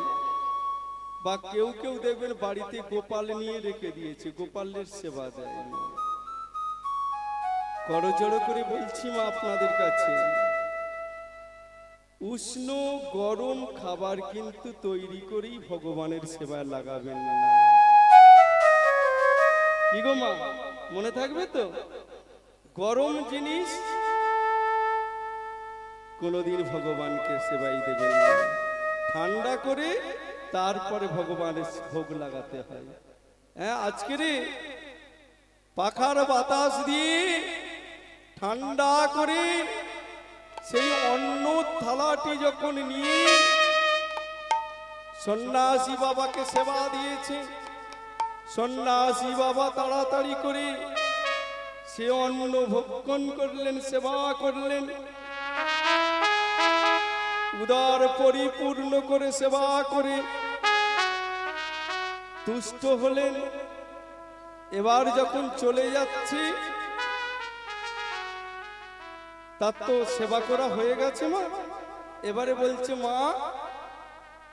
[SPEAKER 1] বা কেউ কেউ দেখবেন বাড়িতে গোপাল নিয়ে রেখে দিয়েছে, গোপালের সেবা দেয়। করজোড়ো করে বলছি মা আপনাদের কাছে, উষ্ণ গরম খাবার কিন্তু তৈরি করেই ভগবানের সেবায় লাগাবেন না। কি গো মা, মনে থাকবে তো? গরম জিনিস কোনোদিন ভগবানকে সেবাই দেবেন না, ঠান্ডা করে তারপরে ভগবানের ভোগ লাগাতে হয়। হ্যাঁ, আজকের পাখার বাতাস দিয়ে ঠান্ডা করে সেই অন্ন থালাটি যখন নিয়ে সন্ন্যাসী বাবাকে সেবা দিয়েছে, সন্ন্যাসী বাবা তাড়াতাড়ি করে সে অন্ন ভক্ষণ করলেন, সেবা করলেন, উদার পরিপূর্ণ করে সেবা করে তুষ্ট হলেন। এবার যখন চলে যাচ্ছি, তার তো সেবা করা হয়ে গেছে মা, এবারে বলছে মা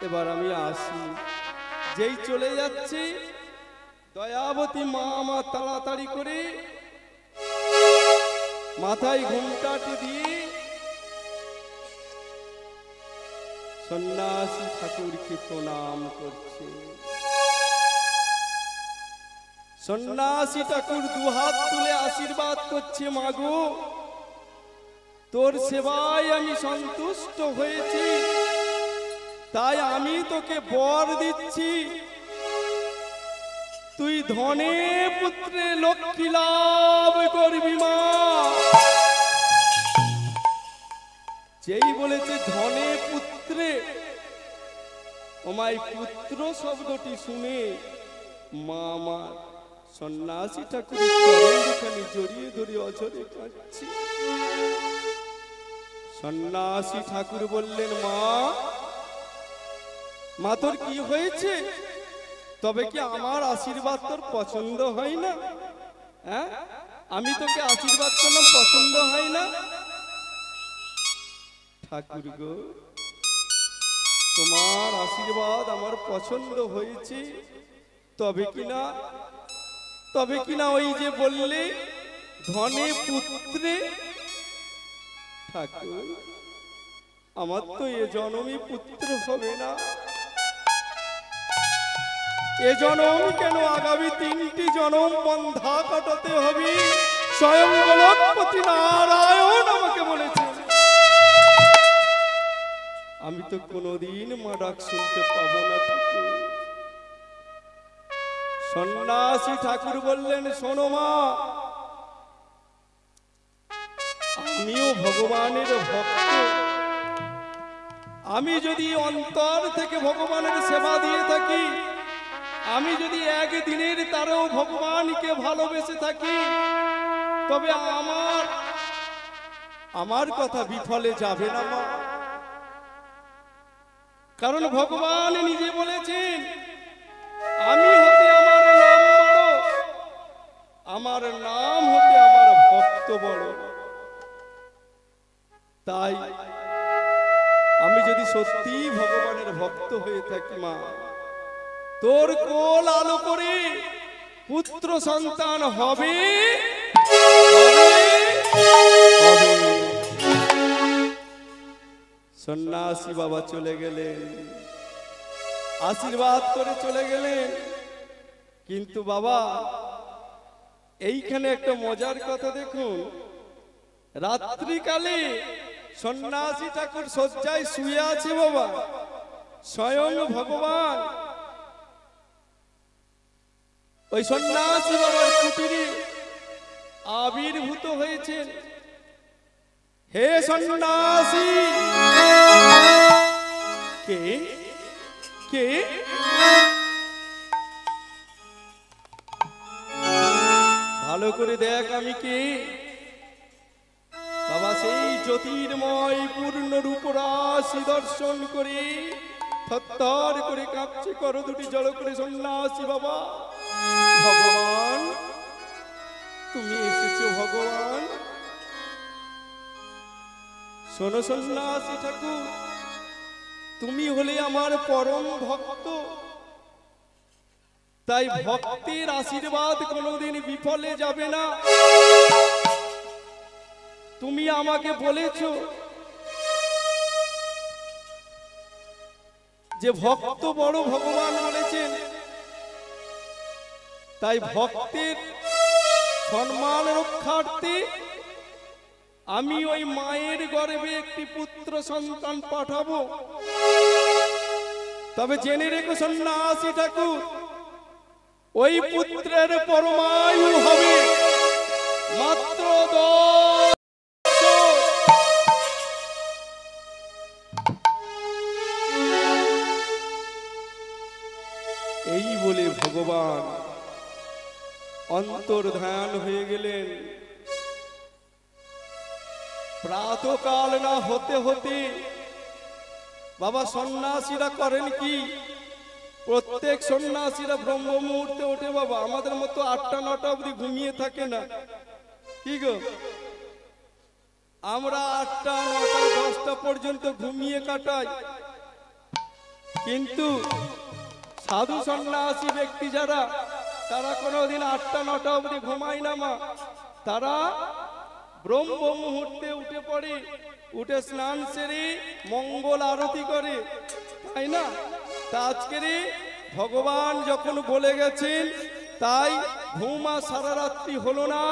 [SPEAKER 1] এবার আমি আসি। যেই চলে যাচ্ছি, দয়াবতী মা আমার তাড়াতাড়ি করে মাথায় ঘুমটাটি দিয়ে সন্ন্যাসী ঠাকুরকে প্রণাম করছে। সন্ন্যাসী ঠাকুর দুহাত তুলে আশীর্বাদ করছে, মাগো তোর সেবায় আমি সন্তুষ্ট হয়েছি, তাই আমি তোকে বর দিচ্ছি, তুই ধনে পুত্রে লক্ষ্মী লাভ করবি মা। যেই বলেছে ধনে পুত্রে, ওমাই পুত্র শব্দটি শুনে মা আমার সন্ন্যাসী ঠাকুরের চরণ দুখানি জড়িয়ে ধরে অঝরে কাঁদছে। সন্ন্যাসী ঠাকুর বললেন, মা মা তোর কি হয়েছে? তবে কি আমার আশীর্বাদ তোর পছন্দ হয় না? হ্যাঁ, আমি তোকে আশীর্বাদ করলাম, পছন্দ হয় না? ঠাকুর গো, তোমার আশীর্বাদ আমার পছন্দ হয়েছে, তবে কিনা ওই যে বললে ধনে পুত্রে। ঠাকুর, আমার তো এ জন্মই পুত্র হবে না, এ জন্ম কেন, আগামী 3টি জন্ম বন্ধা কাটাতে হবে। স্বয়ং গোলকপতি নারায়ণ আমাকে বলেছে, আমি তো কোনোদিন মা ডাক শুনতে পাবো না। ঠাকুর, সন্ন্যাসী ঠাকুর বললেন, শোনো মা, আমিও ভগবানের ভক্ত, আমি যদি অন্তর থেকে ভগবানের সেবা দিয়ে থাকি, আমি যদি একদিনের তারেও ভগবানকে ভালোবেসে থাকি, তবে আমার কথা বিফলে যাবে না মা। কারণ ভগবান নিজে বলেছেন, আমি হতে আমার নাম বড়, আমার নাম হতে আমার ভক্ত বড়। তাই আমি যদি সত্যি ভগবানের ভক্ত হয়ে থাকি মা, তোর কোল আলো করে পুত্র সন্তান হবে হবে। সন্ন্যাসী বাবা চলে গেলেন, আশীর্বাদ করে চলে গেলেন। কিন্তু বাবা, এইখানে একটা মজার কথা দেখুন, রাত্রিকালে সন্ন্যাসী ঠাকুর শয্যায় শুয়ে আছে বাবা, স্বয়ং ভগবান ওই সন্ন্যাসী বাবার কুটিরে আবির্ভূত হয়েছেন। হে সন্ন্যাসী, কে কে? ভালো করে দেখ আমি কে বাবা। সেই জ্যোতির্ময় পূর্ণ রূপরাশি দর্শন করে থরথর করে কাঁপছে কর দুটি জড়ো করে সন্ন্যাসী বাবা। ভগবান, তুমি এসেছো ভগবান। শোনো সন্ন্যাসী ঠাকুর, তুমি হলে আমার পরম ভক্ত, তাই ভক্তের আশীর্বাদ কোনোদিন বিফলে যাবে না। তুমি আমাকে বলেছো যে ভক্ত বড় ভগবান বলেছেন, তাই ভক্তের সম্মান রক্ষার্থে আমি ওই মায়ের গর্ভে একটি পুত্র সন্তান পাঠাবো। তবে জেনে রেখো সন্ন্যাসী ঠাকুর, ওই পুত্রের পরমায়ু হবে মাত্র 10 বছর। এই বলে ভগবান অন্তর্ধান হয়ে গেলেন। প্রাতকাল না হতে হতে বাবা সন্ন্যাসীরা করেন কি, প্রত্যেক সন্ন্যাসীরা ব্রহ্ম মুহূর্তে ওঠে বাবা। আমাদের মতো 8টা 9টা অবধি ঘুমিয়ে থাকে না, কি গো? আমরা 8টা 9টা 10টা পর্যন্ত ঘুমিয়ে কাটাই। কিন্তু সাধু সন্ন্যাসী ব্যক্তি যারা, তারা কোনোদিন 8টা 9টা অবধি ঘুমায় না মা। তারা ব্রহ্ম মুহূর্তে উঠে পড়ে, উঠে স্নান সেরে মঙ্গল আরতি করে, তাই না? তা আজকের ভগবান যখন বলে গেছেন, তাই ঘুমা সারা রাত্রি হলো না।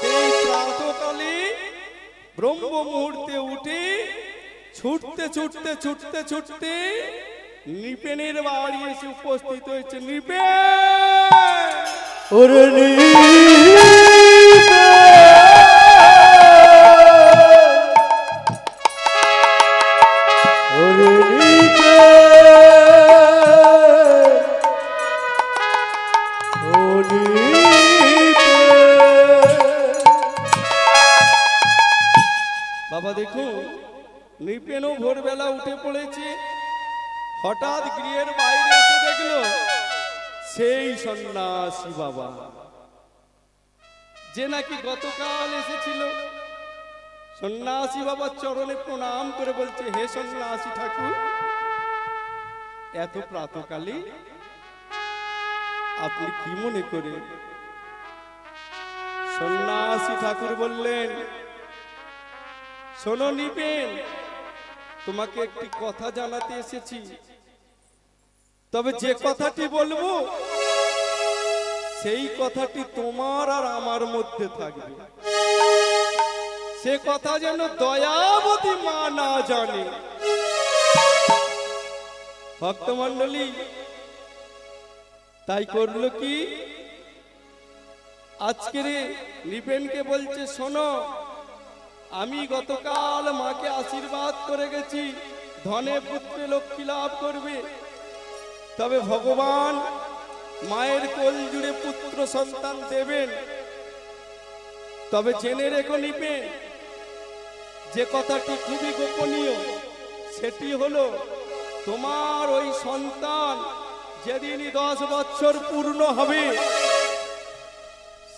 [SPEAKER 1] সেই প্রাতকালে ব্রহ্ম মুহূর্তে উঠে ছুটতে ছুটতে ছুটতে ছুটতে নৃপেনের বাড়ি এসে উপস্থিত হয়েছে। নৃপেন,
[SPEAKER 2] ওরে
[SPEAKER 1] বাবা দেখুন, নৃপেনও ভোরবেলা উঠে পড়েছে। হঠাৎ গৃহের বাইরে এসে দেখলো সেই সন্ন্যাসী বাবা, যে নাকি গতকাল এসেছিল। সন্ন্যাসী বাবার চরণে প্রণাম করে বলছে, হে সন্ন্যাসী ঠাকুর, এত প্রাতকালে আপনি কি মনে করে? সন্ন্যাসী ঠাকুর বললেন, শোনো নৃপেন, তোমাকে একটি কথা জানাতে এসেছি। তবে যে কথাটি বলবো সেই কথাটি তোমার আর আমার মধ্যে থাকবে। সে কথা যেন দয়াবতী মা না জানে। ভক্তমণ্ডলী তাই করলো কি, আজকের নৃপেনকে বলছে, শোনো, আমি গতকাল মাকে আশীর্বাদ করে গেছি, ধনে পুত্রে লক্ষ্মী লাভ করবে। তবে ভগবান মায়ের কোল জুড়ে পুত্র সন্তান দেবেন। তবে জেনে রেখো নৃপেন, যে কথাটি খুবই গোপনীয়, সেটি হলো তোমার ওই সন্তান যেদিনই 10 বছর পূর্ণ হবে,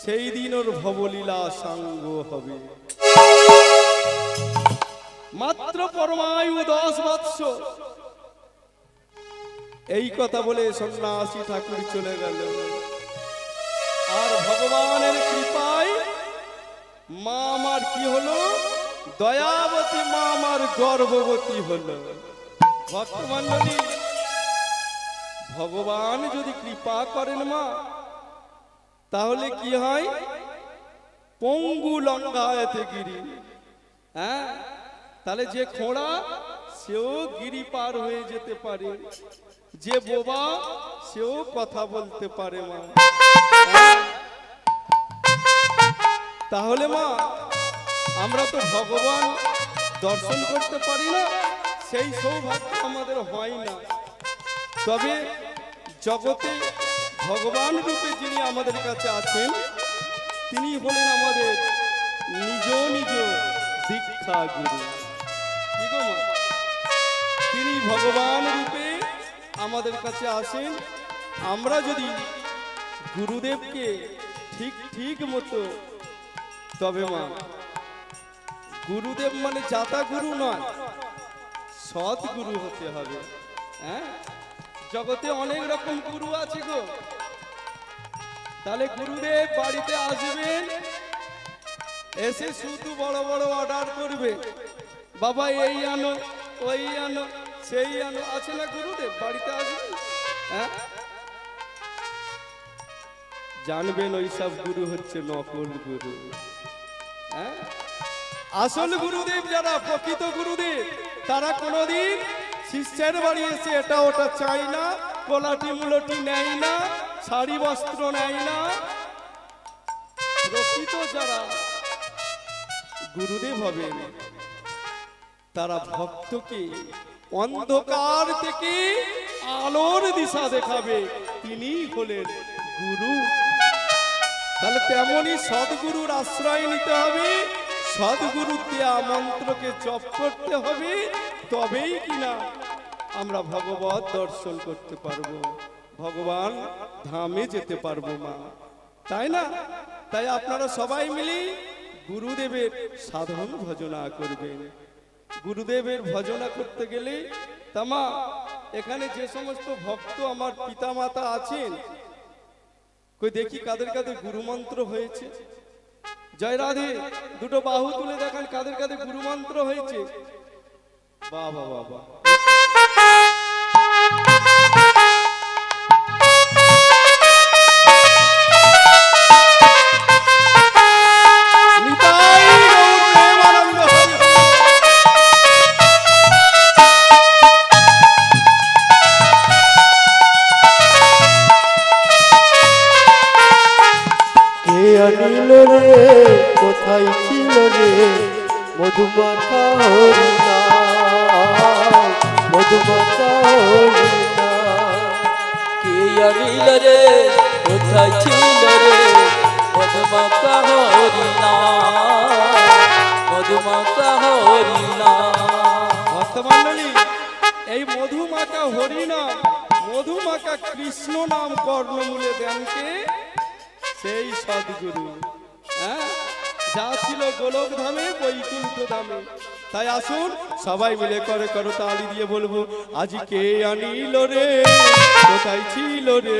[SPEAKER 1] সেই দিন ওর ভবলীলা সাঙ্গ হবে। মাত্র পরমায়ু 10 বৎসর বসো। এই কথা বলে সন্ন্যাসী ঠাকুর চলে গেল। আর ভগবানের কৃপায় মা আমার কি হলো, দয়াবতী মা আমার গর্ভবতী হলো। ভক্তমণ্ডলী, ভগবান যদি কৃপা করেন মা, তাহলে কি হয়, পঙ্গু লঙ্ঘায়তে গিরি। হ্যাঁ, তাহলে যে খোঁড়া সেও গিরি পার হয়ে যেতে পারে, যে বোবা সেও কথা বলতে পারে মা। তাহলে মা, আমরা তো ভগবান দর্শন করতে পারি না, সেই সৌভাগ্য আমাদের হয় না। তবে জগতে ভগবান রূপে যিনি আমাদের কাছে আছেন, তিনি হলেন আমাদের নিজ নিজ দীক্ষা গুরু। কি গো মা, তিনি ভগবান রূপে আমাদের কাছে আসেন। আমরা যদি গুরুদেবকে ঠিক ঠিক মতো, তবে মা, গুরুদেব মানে জাতা গুরু নয়, সৎ গুরু হতে হবে। হ্যাঁ, জগতে অনেক রকম গুরু আছে গো। তাহলে গুরুদেব বাড়িতে আসবেন, এসে শুধু বড় বড় অর্ডার করবে, বাবা এই আনো, ওই আনো, সেই আনো। আছে না গুরুদেব বাড়িতে আসবেন? হ্যাঁ, জানবেন ওই সব গুরু হচ্ছে নকল গুরু। হ্যাঁ, আসল গুরুদেব যারা, প্রকৃত গুরুদেব, তারা কোনোদিন শিষ্যের বাড়ি এসে এটা ওটা চাই না, কোলাটি মুলটি নেয় না, শাড়ি বস্ত্র নেয় না। প্রকৃত যারা গুরুদেব হবেন, তারা ভক্তকে অন্ধকার থেকে আলোর দিশা দেখাবে, তিনি হলেন গুরু। তাহলে তেমনি সদ্গুরুর আশ্রয় নিতে হবে, সদ্গুরুর দেয়া মন্ত্রকে জপ করতে হবে, তবেই কিনা আমরা ভগবত দর্শন করতে পারবো, ভগবান ধামে যেতে পারবো মা, তাই না? তাই আপনারা সবাই মিলে গুরুদেবের সাধন ভজনা করবেন। গুরুদেবের ভজনা করতে গেলে তামা, এখানে যে সমস্ত ভক্ত আমার পিতা মাতা আছেন, কই দেখি কাদের কাদের গুরুমন্ত্র হয়েছে। জয় রাধে, দুটো বাহু তুলে দেখান কাদের কাদের গুরুমন্ত্র হয়েছে। বাবা বাবা,
[SPEAKER 2] আনিল রে কোথায় ছিল রে মধুমাখা হরিনাম, মধুমাখা হরিনাম।
[SPEAKER 3] কে আনিল রে কোথায় ছিল রে মধুমাখা হরিনাম, মধুমাখা হরিনাম।
[SPEAKER 1] ভক্তমণ্ডলী, এই মধুমাখা হরিনাম, মধুমাখা কৃষ্ণ নাম কর্ণমূলে দেনকে সেই সদ্গুরু। হ্যাঁ, যা ছিল গোলক ধামে বৈকুণ্ঠ ধামে। তাই আসুন সবাই মিলে করে করো তালি দিয়ে বলবো, আজ কে আনিল রে কোথায় ছিল রে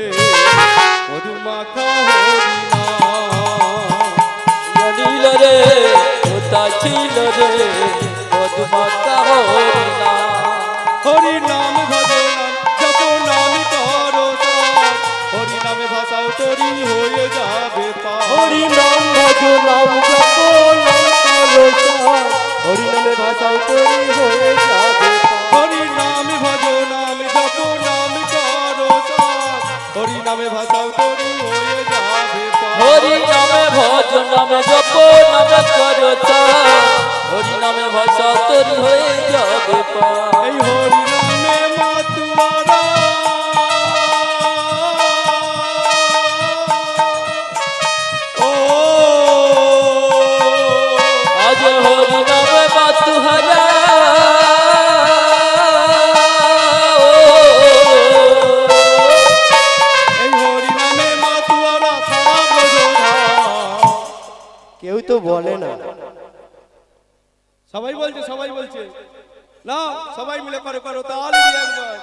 [SPEAKER 1] মধুমাখা হরিনাম,
[SPEAKER 3] আনিল রে কোথায় ছিল রে মধুমাখা হরিনাম।
[SPEAKER 1] হরি নাম ভজো নাম জপ নাম করো সার, হরি নামে ভাষাও তরি হয়ে যাবে পার।
[SPEAKER 2] হরি নাম ভজ নাম জপ নাম করো সার, হরি নামে ভাষাও তরি হয়ে যাবে পার।
[SPEAKER 1] হরি নাম ভজো নাম জপ নাম করো সার, হরি নামে ভাষাও তরি হয়ে যাবে পার।
[SPEAKER 3] হরি নামে ভজ নামে জপ নামে করো সার, হরি নামে ভাষা তরি হয়ে যাবে পার।
[SPEAKER 1] এই হরি নামে মাতুয়ারা ও,
[SPEAKER 3] আজ হরি নামে মাতুহারা
[SPEAKER 1] এই হরি নামে মাতুয়ারা সারা বোঝা।
[SPEAKER 2] কেউ তো বলে না।
[SPEAKER 1] সবাই বলছে, সবাই বলছে না সবাই মিলে করো করো তাহলে একবার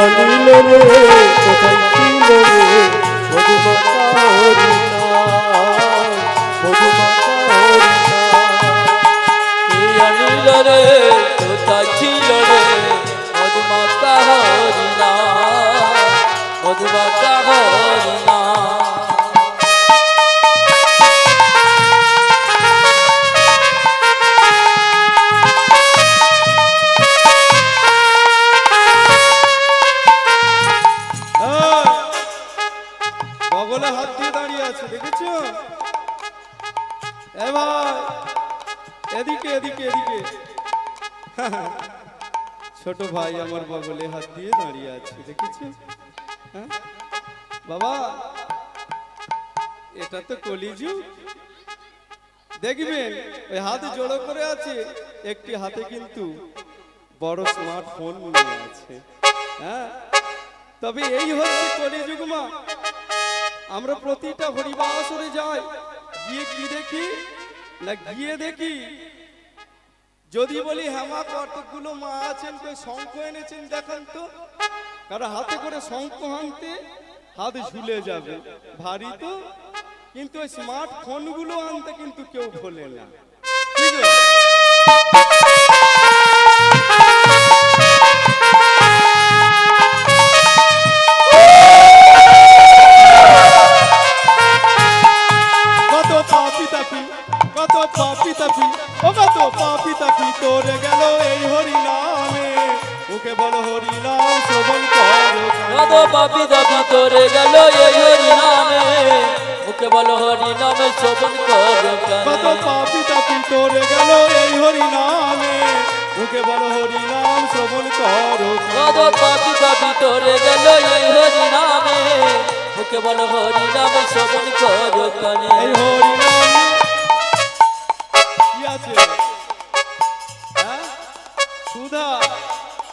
[SPEAKER 2] অনিল রে কোথায় ছিল রে মধুমাতা হরিণা মধুমাতা হরিণা
[SPEAKER 3] অনিল রে কোথায় ছিল রে মধুমাতা হরিণা মধুমাতা হরিণা
[SPEAKER 1] বগলে হাত দিয়ে দাঁড়িয়ে আছে দেখেছো এ ভাই এদিকে এদিকে এদিকে ছোট ভাই আমার বগলে হাত দিয়ে দাঁড়িয়ে আছে দেখেছো হ্যাঁ বাবা এটা তো কলিযুগ দেখবেন ওই হাত জোড়ো করে আছে একটি হাতে কিন্তু বড় স্মার্টফোন নিয়ে আছে হ্যাঁ তবে এই হচ্ছে কলিযুগ মা আমরা প্রতিটা হরিবাসরে যাই গিয়ে কি দেখি না গিয়ে দেখি যদি বলি হেমা কতগুলো মা আছেন কই শঙ্খ এনেছেন দেখান তো কারণ হাতে করে শঙ্খ আনতে হাত ঝুলে যাবে ভারী তো কিন্তু ওই স্মার্টফোন গুলো আনতে কিন্তু কেউ ভোলে না ঠিক আছে পাপি তাপি ও কত পাপি তাপি তোরে গেল এই হরি নামে ওকে বলো হরি নাম শ্রবণ করো
[SPEAKER 3] কত পাপি তাপি তোরে গেল এই হরি নামে ওকে বলো হরি নামে শ্রবণ করো
[SPEAKER 1] কত পাপি তাপি তোরে গেল এই হরি নামে ওকে বলো হরি নাম শ্রবণ করো
[SPEAKER 3] কত পাপি তাপি তোরে গেল এই হরি নামে ওকে বলো হরি নামে শ্রবণ করো কানে
[SPEAKER 1] এই হরি নাম সুধা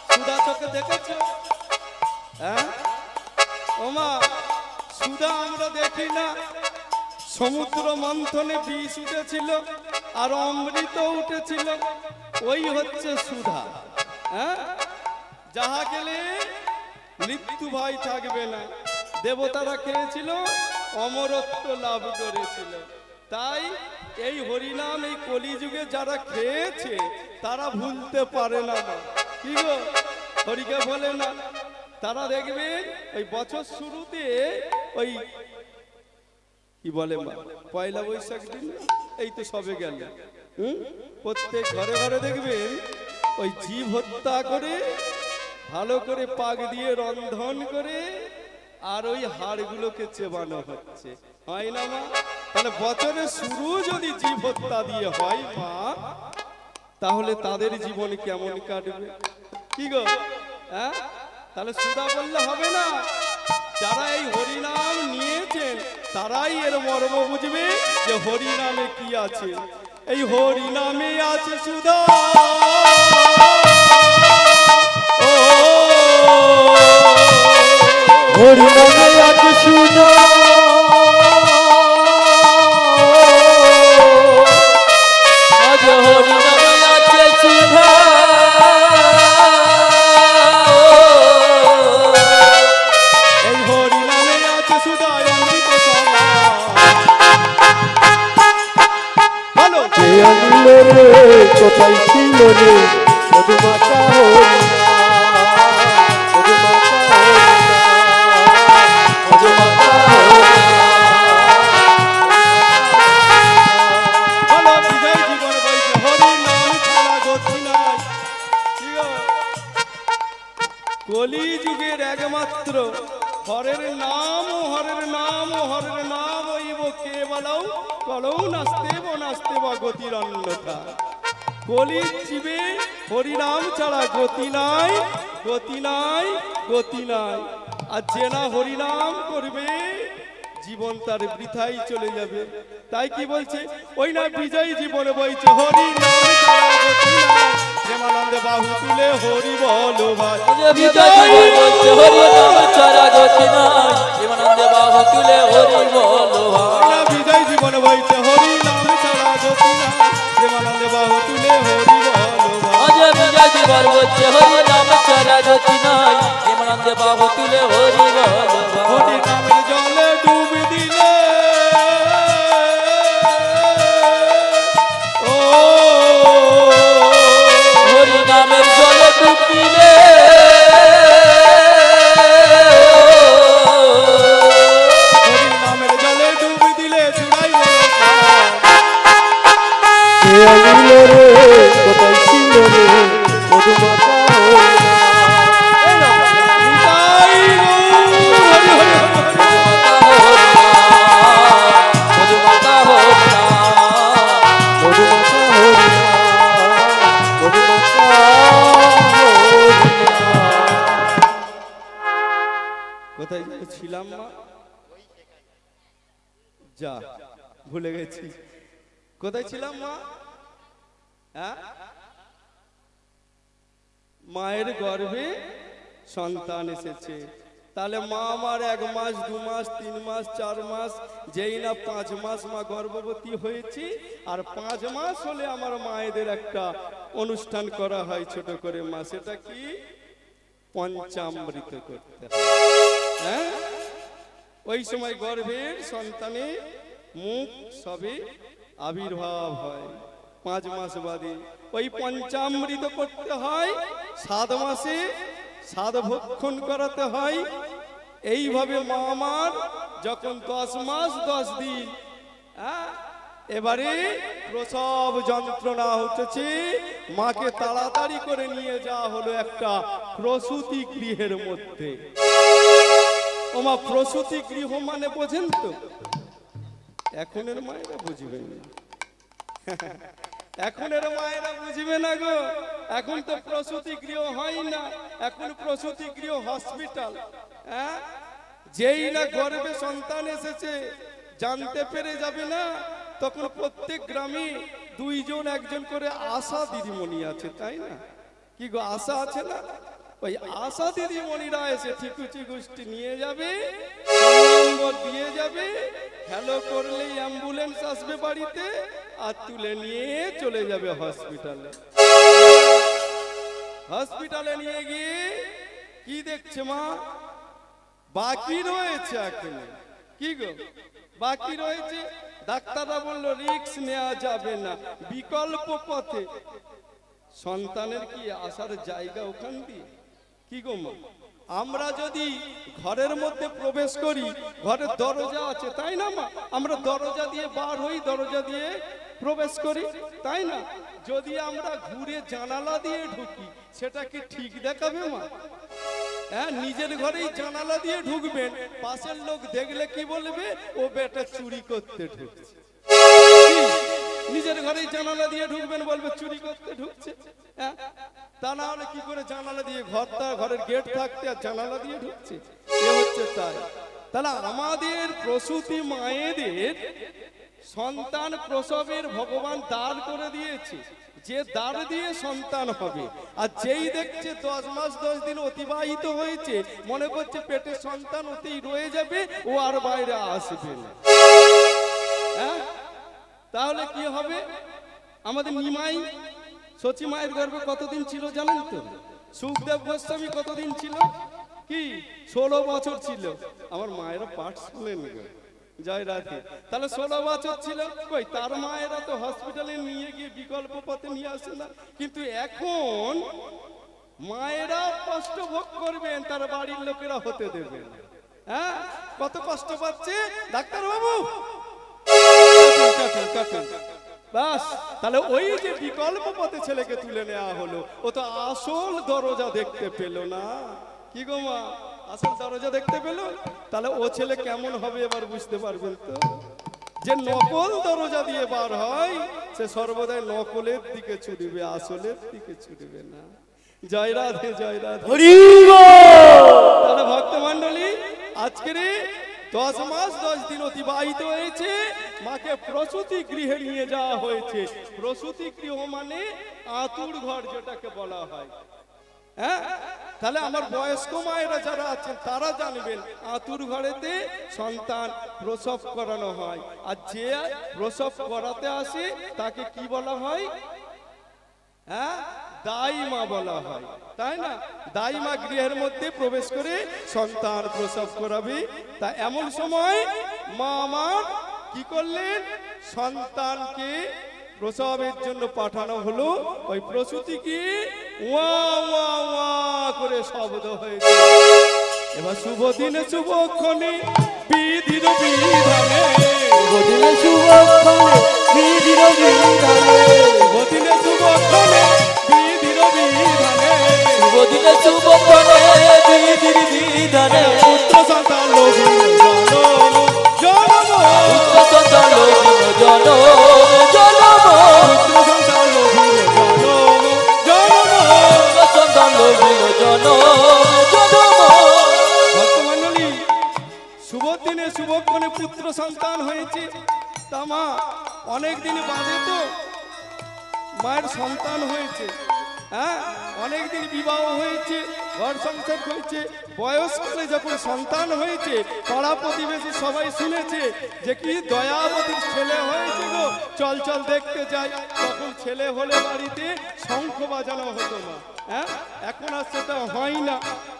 [SPEAKER 1] সুধা চোখে দেখেছো হ্যাঁ ওমা সুধা আমরা দেখি না সমুদ্র মন্থনে বিষ উঠেছিল আর অমৃত উঠেছিল ওই হচ্ছে সুধা হ্যাঁ যাহা গেলে মৃত্যু ভয় থাকবে না দেবতারা খেয়েছিল অমরত্ব লাভ করেছিল তাই এই হরিনাম এই কলিযুগে যারা খেয়েছে তারা ভুলতে পারে না কি গো হরিকে বলে না তারা দেখবে ওই বছর শুরুতে ওই কি বলে পয়লা বৈশাখ দিন এই তো সবে গেল প্রত্যেক ঘরে ঘরে দেখবেন ওই জীব হত্যা করে ভালো করে পাক দিয়ে রন্ধন করে আর ওই হাড়গুলোকে চেবানো হচ্ছে হয় না মা তাহলে বছরের শুরু যদি জীব হত্যা দিয়ে হয় মা তাহলে তাদের জীবন কেমন কাটবে কি গো হ্যাঁ তাহলে সুধা বললে হবে না যারা এই হরিনাম নিয়েছেন তারাই এর মর্ম বুঝবে যে হরিনামে কি আছে এই হরিনামে আছে সুধা ও
[SPEAKER 2] হরিনামে আছে সুধা
[SPEAKER 3] আজ হরিনামে আছে সুধা
[SPEAKER 1] এই হরিনামে আছে সুধা অমৃত সভা বলো
[SPEAKER 2] কে আনিল রে কোথায় ছিল রে মধুমাতা হরিণা মধুমাতা হরিণা মধুমাতা
[SPEAKER 1] বলো বিজয় জীবন বলছে হরিনাম ছাড়া গতি নাই কি গো? কলি যুগের একমাত্র হরের নাম হরের নাম হরের নাম ওইব কে বলাও কলৌ নাস্তে বা গতির অন্যথা কলির জীবে হরিনাম ছাড়া গতি নাই গতি নাই গতি নাই আর যে না হরিনাম করবে জীবন তার বৃথাই চলে যাবে তাই কি বলছে ওই না বিজয়ী জীবনে বলছে হরিনাম ছাড়া গতি নাই প্রেমানন্দে বাহু তুলে হরি বলো ভাই
[SPEAKER 3] যে বিজয় জীবন বলছে হরি নাম ছাড়া গতি নাই জীবনানন্দে বাহু তুলে হরি বলো ভাই
[SPEAKER 1] বিজয় জীবন বইছে হরি নাম ছাড়া গতি নাই প্রেমানন্দে বাহু তুলে হরি বলো ভাই
[SPEAKER 3] যে বিজয় জীবন বলছে হরি নাম ছাড়া গতি নাই জীবনানন্দে বাহু তুলে হরি বলো ভাই
[SPEAKER 1] হরি নামের জলে ডুবি দিলে ও
[SPEAKER 3] হরি নামের জলে ডুবিলে
[SPEAKER 1] হরি নামের জলে ডুবি দিলে চুড়াই
[SPEAKER 2] কে আনিল রে কোথায় ছিল রে মধুমাতা
[SPEAKER 3] মধুমাতা হোক না
[SPEAKER 2] মধুমাতা হরি মধুমাতা
[SPEAKER 1] কোথায় ছিলাম মা যা ভুলে গেছি কোথায় ছিলাম মা হ্যাঁ মায়ের গর্ভে সন্তান এসেছে তাহলে মা আমার 1 মাস 2 মাস 3 মাস 4 মাস যেই না 5 মাস মা গর্ভবতী হয়েছি আর 5 মাস হলে আমার মায়েদের একটা অনুষ্ঠান করা হয় ছোট করে মা সেটা কি পঞ্চামৃত করতে হয় হ্যাঁ ওই সময় গর্ভের সন্তানে মুখ সবে আবির্ভাব হয় 5 মাস বাদে ওই পঞ্চামৃত করতে হয় 7 মাসে 7 ভক্ষণ করাতে হয় এইভাবে মা আমার যখন 10 মাস 10 দিন এবারে প্রসব যন্ত্রণা উঠেছে মাকে তাড়াতাড়ি করে নিয়ে যাওয়া হলো একটা প্রসূতি গৃহের মধ্যে ওমা প্রসূতি গৃহ মানে বোঝেন তো এখনের মায়েরা বুঝবেন না এখনের মায়েরা বুঝবে না গো এখন তো প্রসূতি গৃহ হয় না এখন প্রসূতি গৃহ হসপিটাল হ্যাঁ যেই না গর্ভে সন্তান এসেছে জানতে পেরে যাবে না তখন প্রত্যেক গ্রামে 2 জন 1 জন করে আশা দিদিমণি আছে তাই না কি গো আশা আছে না ওই আশা দিদিমণিরা এসে ঠিকুচি গোষ্ঠী নিয়ে যাবে নম্বর দিয়ে যাবে হ্যালো করলেই অ্যাম্বুলেন্স আসবে বাড়িতে আর তুলে নিয়ে চলে যাবে হসপিটালে হসপিটালে নিয়ে গিয়ে কি দেখছে মা বাকি রয়েছে এখনো কি গো বাকি রয়েছে ডাক্তাররা বলল রিস্ক নেওয়া যাবে না বিকল্প পথে সন্তানের কি আসার জায়গা ওখান দিয়ে কি গো মা আমরা যদি ঘরের মধ্যে প্রবেশ করি ঘরের দরজা আছে তাই না মা আমরা দরজা দিয়ে বার হই দরজা দিয়ে প্রবেশ করি তাই না যদি আমরা ঘুরে জানালা দিয়ে ঢুকি সেটা কি ঠিক দেখাবে মা হ্যাঁ নিজের ঘরেই জানালা দিয়ে ঢুকবেন পাশের লোক দেখলে কি বলবে ও বেটা চুরি করতে ঢুকছে নিজের ঘরেই জানালা দিয়ে ঢুকবেন বলবে চুরি করতে ঢুকছে হ্যাঁ তা না হলে কি করে জানালা দিয়ে ঘরের গেট থাকতে আর জানালা দিয়ে ঢুকছে এ হচ্ছে তাই তাহলে আমাদের প্রসূতি মায়েদের সন্তান প্রসবের ভগবান দ্বার করে দিয়েছে যে দ্বার দিয়ে সন্তান হবে আর যেই দেখছে 10 মাস 10 দিন অতিবাহিত হয়েছে মনে করছে পেটে সন্তান ওতেই রয়ে যাবে ও আর বাইরে আসবে না হ্যাঁ তাহলে কি হবে আমাদের নিমাই সচি মায়ের গর্ভে কতদিন ছিল জানেন তো সুখদেব গোস্বামী কতদিন ছিল কি 16 বছর ছিল আমার মায়েরা পাঠ শুনেন জয় রাধে তাহলে 16 বছর ছিল কই তার মায়েরা তো হসপিটালে নিয়ে গিয়ে বিকল্প পথে নিয়ে আসে না কিন্তু এখন মায়েরা কষ্ট ভোগ করবেন তার বাড়ির লোকেরা হতে দেবেন হ্যাঁ কত কষ্ট পাচ্ছে ডাক্তার বাবু বাস তাহলে ওই যে বিকল্প পথে ছেলেকে তুলে নেওয়া হলো ও তো আসল দরজা দেখতে পেল না কি গো মা আসল দরজা দেখতে পেল তাহলে ও ছেলে কেমন হবে এবার বুঝতে পারবেন তো যে নকল দরজা দিয়ে বার হয় সে সর্বদাই নকলের দিকে ছুটবে আসলের দিকে ছুটবে না জয় রাধে জয় রাধে
[SPEAKER 2] হরি বল
[SPEAKER 1] তাহলে ভক্ত মণ্ডলী আজকের 10 মাস 10 দিন অতিবাহিত হয়েছে, মাকে প্রসূতি গৃহে নিয়ে যাওয়া হয়েছে। প্রসূতি গৃহ মানে আতুর ঘর যেটাকে বলা হয়। হ্যাঁ, তাহলে আমার বয়স্ক মায়েরা যারা আছেন তারা জানবেন আতুর ঘরেতে সন্তান প্রসব করানো হয়। আর যে প্রসব করাতে আসে তাকে কি বলা হয়? হ্যাঁ, দাইমা বলা হয়, তাই না? দাইমা গৃহের মধ্যে প্রবেশ করে সন্তান প্রসব করাবে। তা এমন সময় মা আমার কি করলেন? সন্তানকে প্রসবের জন্য পাঠানো হলো। ওই প্রসূতি কি ওয়া ওয়া ওয়া করে শব্দ হয়েছে। এবার শুভ দিনে শুভক্ষণে বিধির বিধানে,
[SPEAKER 2] শুভ দিনে শুভক্ষণে বিধির বিধানে,
[SPEAKER 1] শুভ দিনে শুভক্ষণে বিধির বিধানে,
[SPEAKER 3] শুভ দিনে শুভক্ষণে বিধির বিধানে,
[SPEAKER 1] পুত্র সন্তান লভিল জনম জনম,
[SPEAKER 3] পুত্র সন্তান লভিল জনম জনম,
[SPEAKER 1] পুত্র সন্তান লভিল জনম জনম।
[SPEAKER 3] পুত্র সন্তান লভিল জনম জনম।
[SPEAKER 1] ভক্তমণ্ডলী, শুভ দিনে শুভক্ষণে পুত্র সন্তান হয়েছে। তা মা অনেক দিন বাদে তো মায়ের সন্তান হয়েছে। হ্যাঁ, অনেকদিন বিবাহ হয়েছে, ঘর সংসার হয়েছে, বয়সকালে যখন সন্তান হয়েছে পাড়া প্রতিবেশী সবাই শুনেছে যে কি দয়াবতীর ছেলে হয়েছে গো, চল চল দেখতে যাই। তখন ছেলে হলে বাড়িতে শঙ্খ বাজানো হতো না। হ্যাঁ, এখন আর সেটা হয় না।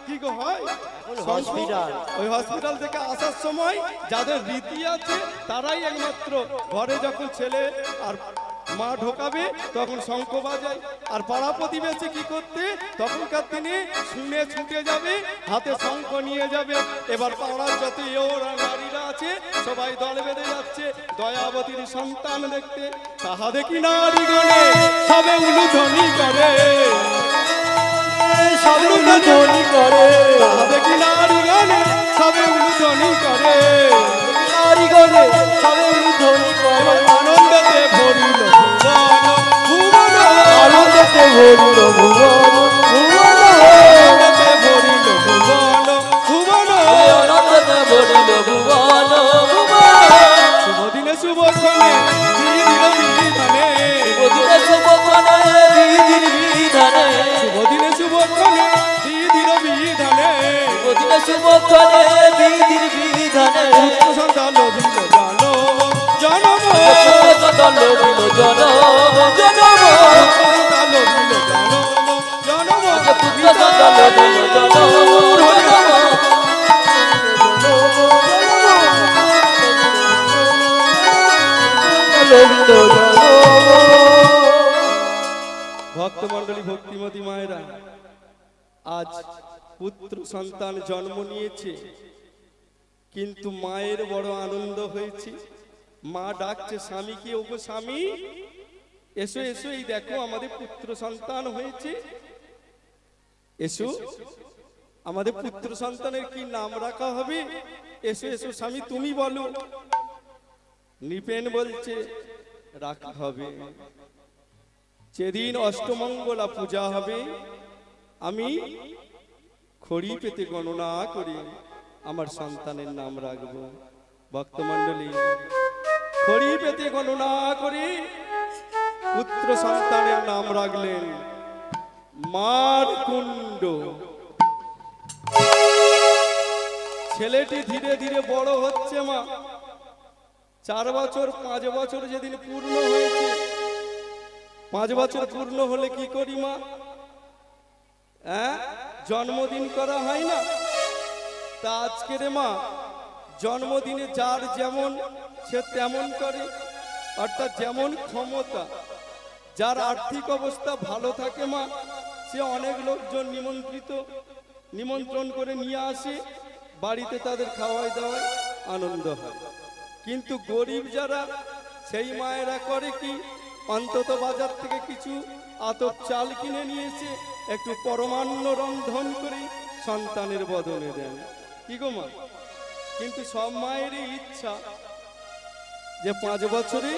[SPEAKER 1] কি গো হয়?
[SPEAKER 2] হসপিটাল।
[SPEAKER 1] ওই হসপিটাল থেকে আসার সময় যাদের রীতি আছে তারাই একমাত্র ঘরে যখন ছেলে আর মা ঢোকাবে তখন শঙ্খ বাজায়। আর পাড়া প্রতিবেশী কি করতে তখনকার দিনে শুনে ছুটে যাবে, হাতে শঙ্খ নিয়ে যাবে। এবার পাড়ার যত ওরা নারীরা আছে সবাই দল বেঁধে যাচ্ছে দয়াবতীর সন্তান দেখতে। তাহা দেখি নারীগণে সবে উলুধ্বনি করে,
[SPEAKER 2] সবে উলুধ্বনি করে,
[SPEAKER 1] তাহা দেখি নারীগণে সবে উলুধ্বনি করে,
[SPEAKER 2] নারীগণে সবে উলুধ্বনি করে।
[SPEAKER 1] আনন্দতে ভরিল ভুবন ভুবন,
[SPEAKER 2] আনন্দতে ভরিল ভুবন ভুবন,
[SPEAKER 1] আনন্দতে ভরিল ভুবন ভুবন।
[SPEAKER 3] আনন্দতে ভরিল ভুবন ভুবন।
[SPEAKER 1] শুভ দিনে শুভক্ষণে বিধির বিধানে,
[SPEAKER 3] শুভ দিনে শুভক্ষণে বিধির বিধানে,
[SPEAKER 1] শুভ দিনে শুভক্ষণে বিধির বিধানে,
[SPEAKER 3] শুভ দিনে শুভক্ষণে বিধির বিধানে,
[SPEAKER 1] পুত্র সন্তান লভিল জনম জনম,
[SPEAKER 3] পুত্র সন্তান লভিল জনম জনম,
[SPEAKER 1] পুত্র সন্তান লভিল জনম জনম,
[SPEAKER 3] পুত্র সন্তান লভিল জনম জনম।
[SPEAKER 1] ভক্তমণ্ডলী, ভক্তিমতী মায়েরা, আজ পুত্র সন্তান জন্ম নিয়েছে কিন্তু মায়ের বড় আনন্দ হয়েছে। মা ডাকছে স্বামীকে, ওগো স্বামী এসো এসো, এই দেখো আমাদের পুত্র সন্তান হয়েছে, এসো আমাদের পুত্র সন্তানের কি নাম রাখা হবে? এসো এসো স্বামী তুমি বলো। নৃপেন বলছে রাখা হবে, যেদিন অষ্টমঙ্গলা পূজা হবে আমি খড়ি পেতে গণনা করে আমার সন্তানের নাম রাখবো। ভক্তমণ্ডলী, খড়ি পেতে গণনা করে পুত্র সন্তানের নাম রাখলেন মারকুণ্ড। ছেলেটি ধীরে ধীরে বড় হচ্ছে মা। 4 বছর 5 বছর যেদিন পূর্ণ হয়েছে, 5 বছর পূর্ণ হলে কি করি মা? হ্যাঁ, জন্মদিন করা হয় না? তা আজকে রে মা জন্মদিনে যার যেমন সে তেমন করে, অর্থাৎ যেমন ক্ষমতা, যার আর্থিক অবস্থা ভালো থাকে মা সে অনেক লোকজন নিমন্ত্রণ করে নিয়ে আসে, বাড়িতে তাদের খাওয়াই দাওয়ায় আনন্দ হয়। কিন্তু গরিব যারা সেই মায়েরা করে কি, অন্তত বাজার থেকে কিছু আতপ চাল কিনে নিয়েছে, একটু পরমান্ন রন্ধন করে সন্তানের বদলে দেন। কি গো মা? কিন্তু সব মায়েরই ইচ্ছা যে 5 বছরে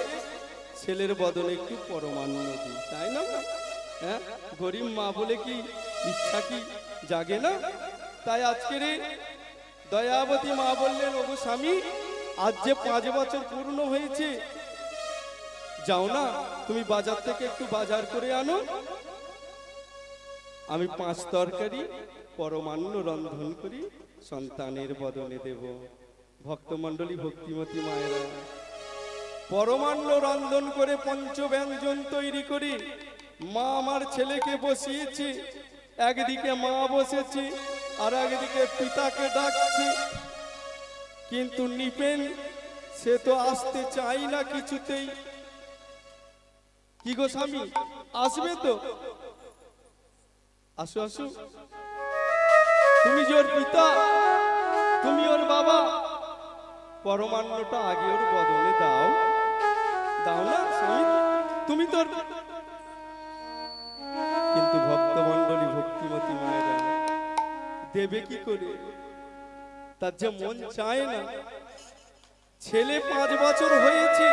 [SPEAKER 1] ছেলের বদলে একটু পরমান্ন দিই, তাই না? হ্যাঁ, গরিব মা বলে কি ইচ্ছা কি জাগে না? তাই আজকের দয়াবতী মা বললেন, ওগো স্বামী, আজ যে 5 বছর পূর্ণ হয়েছে, যাও না তুমি বাজার থেকে একটু বাজার করে আনো, আমি 5 তরকারি পরমান্ন রন্ধন করি সন্তানের বদনে দেব। ভক্তমণ্ডলী, ভক্তিমতী মায়েরা, পরমান্ন রন্ধন করে পঞ্চব্যঞ্জন তৈরি করি মা আমার ছেলেকে বসিয়েছে। একদিকে মা বসেছে, আর একদিকে পিতাকে ডাকছে, কিন্তু নিপেন সে তো আসতে চাই না কিছুতেই। কি গো স্বামী, আসবে তো? আসো আসো, তুমি যে ওর পিতা, তুমি ওর বাবা, পরমান্নটা আগে ওর বদলে দাও, দাও না স্বামী, তুমি তোর। কিন্তু ভক্তমণ্ডলী, ভক্তিমতী মায়েরা, দেবে কি করে? তার যে মন চায় না। ছেলে 5 বছর হয়েছে,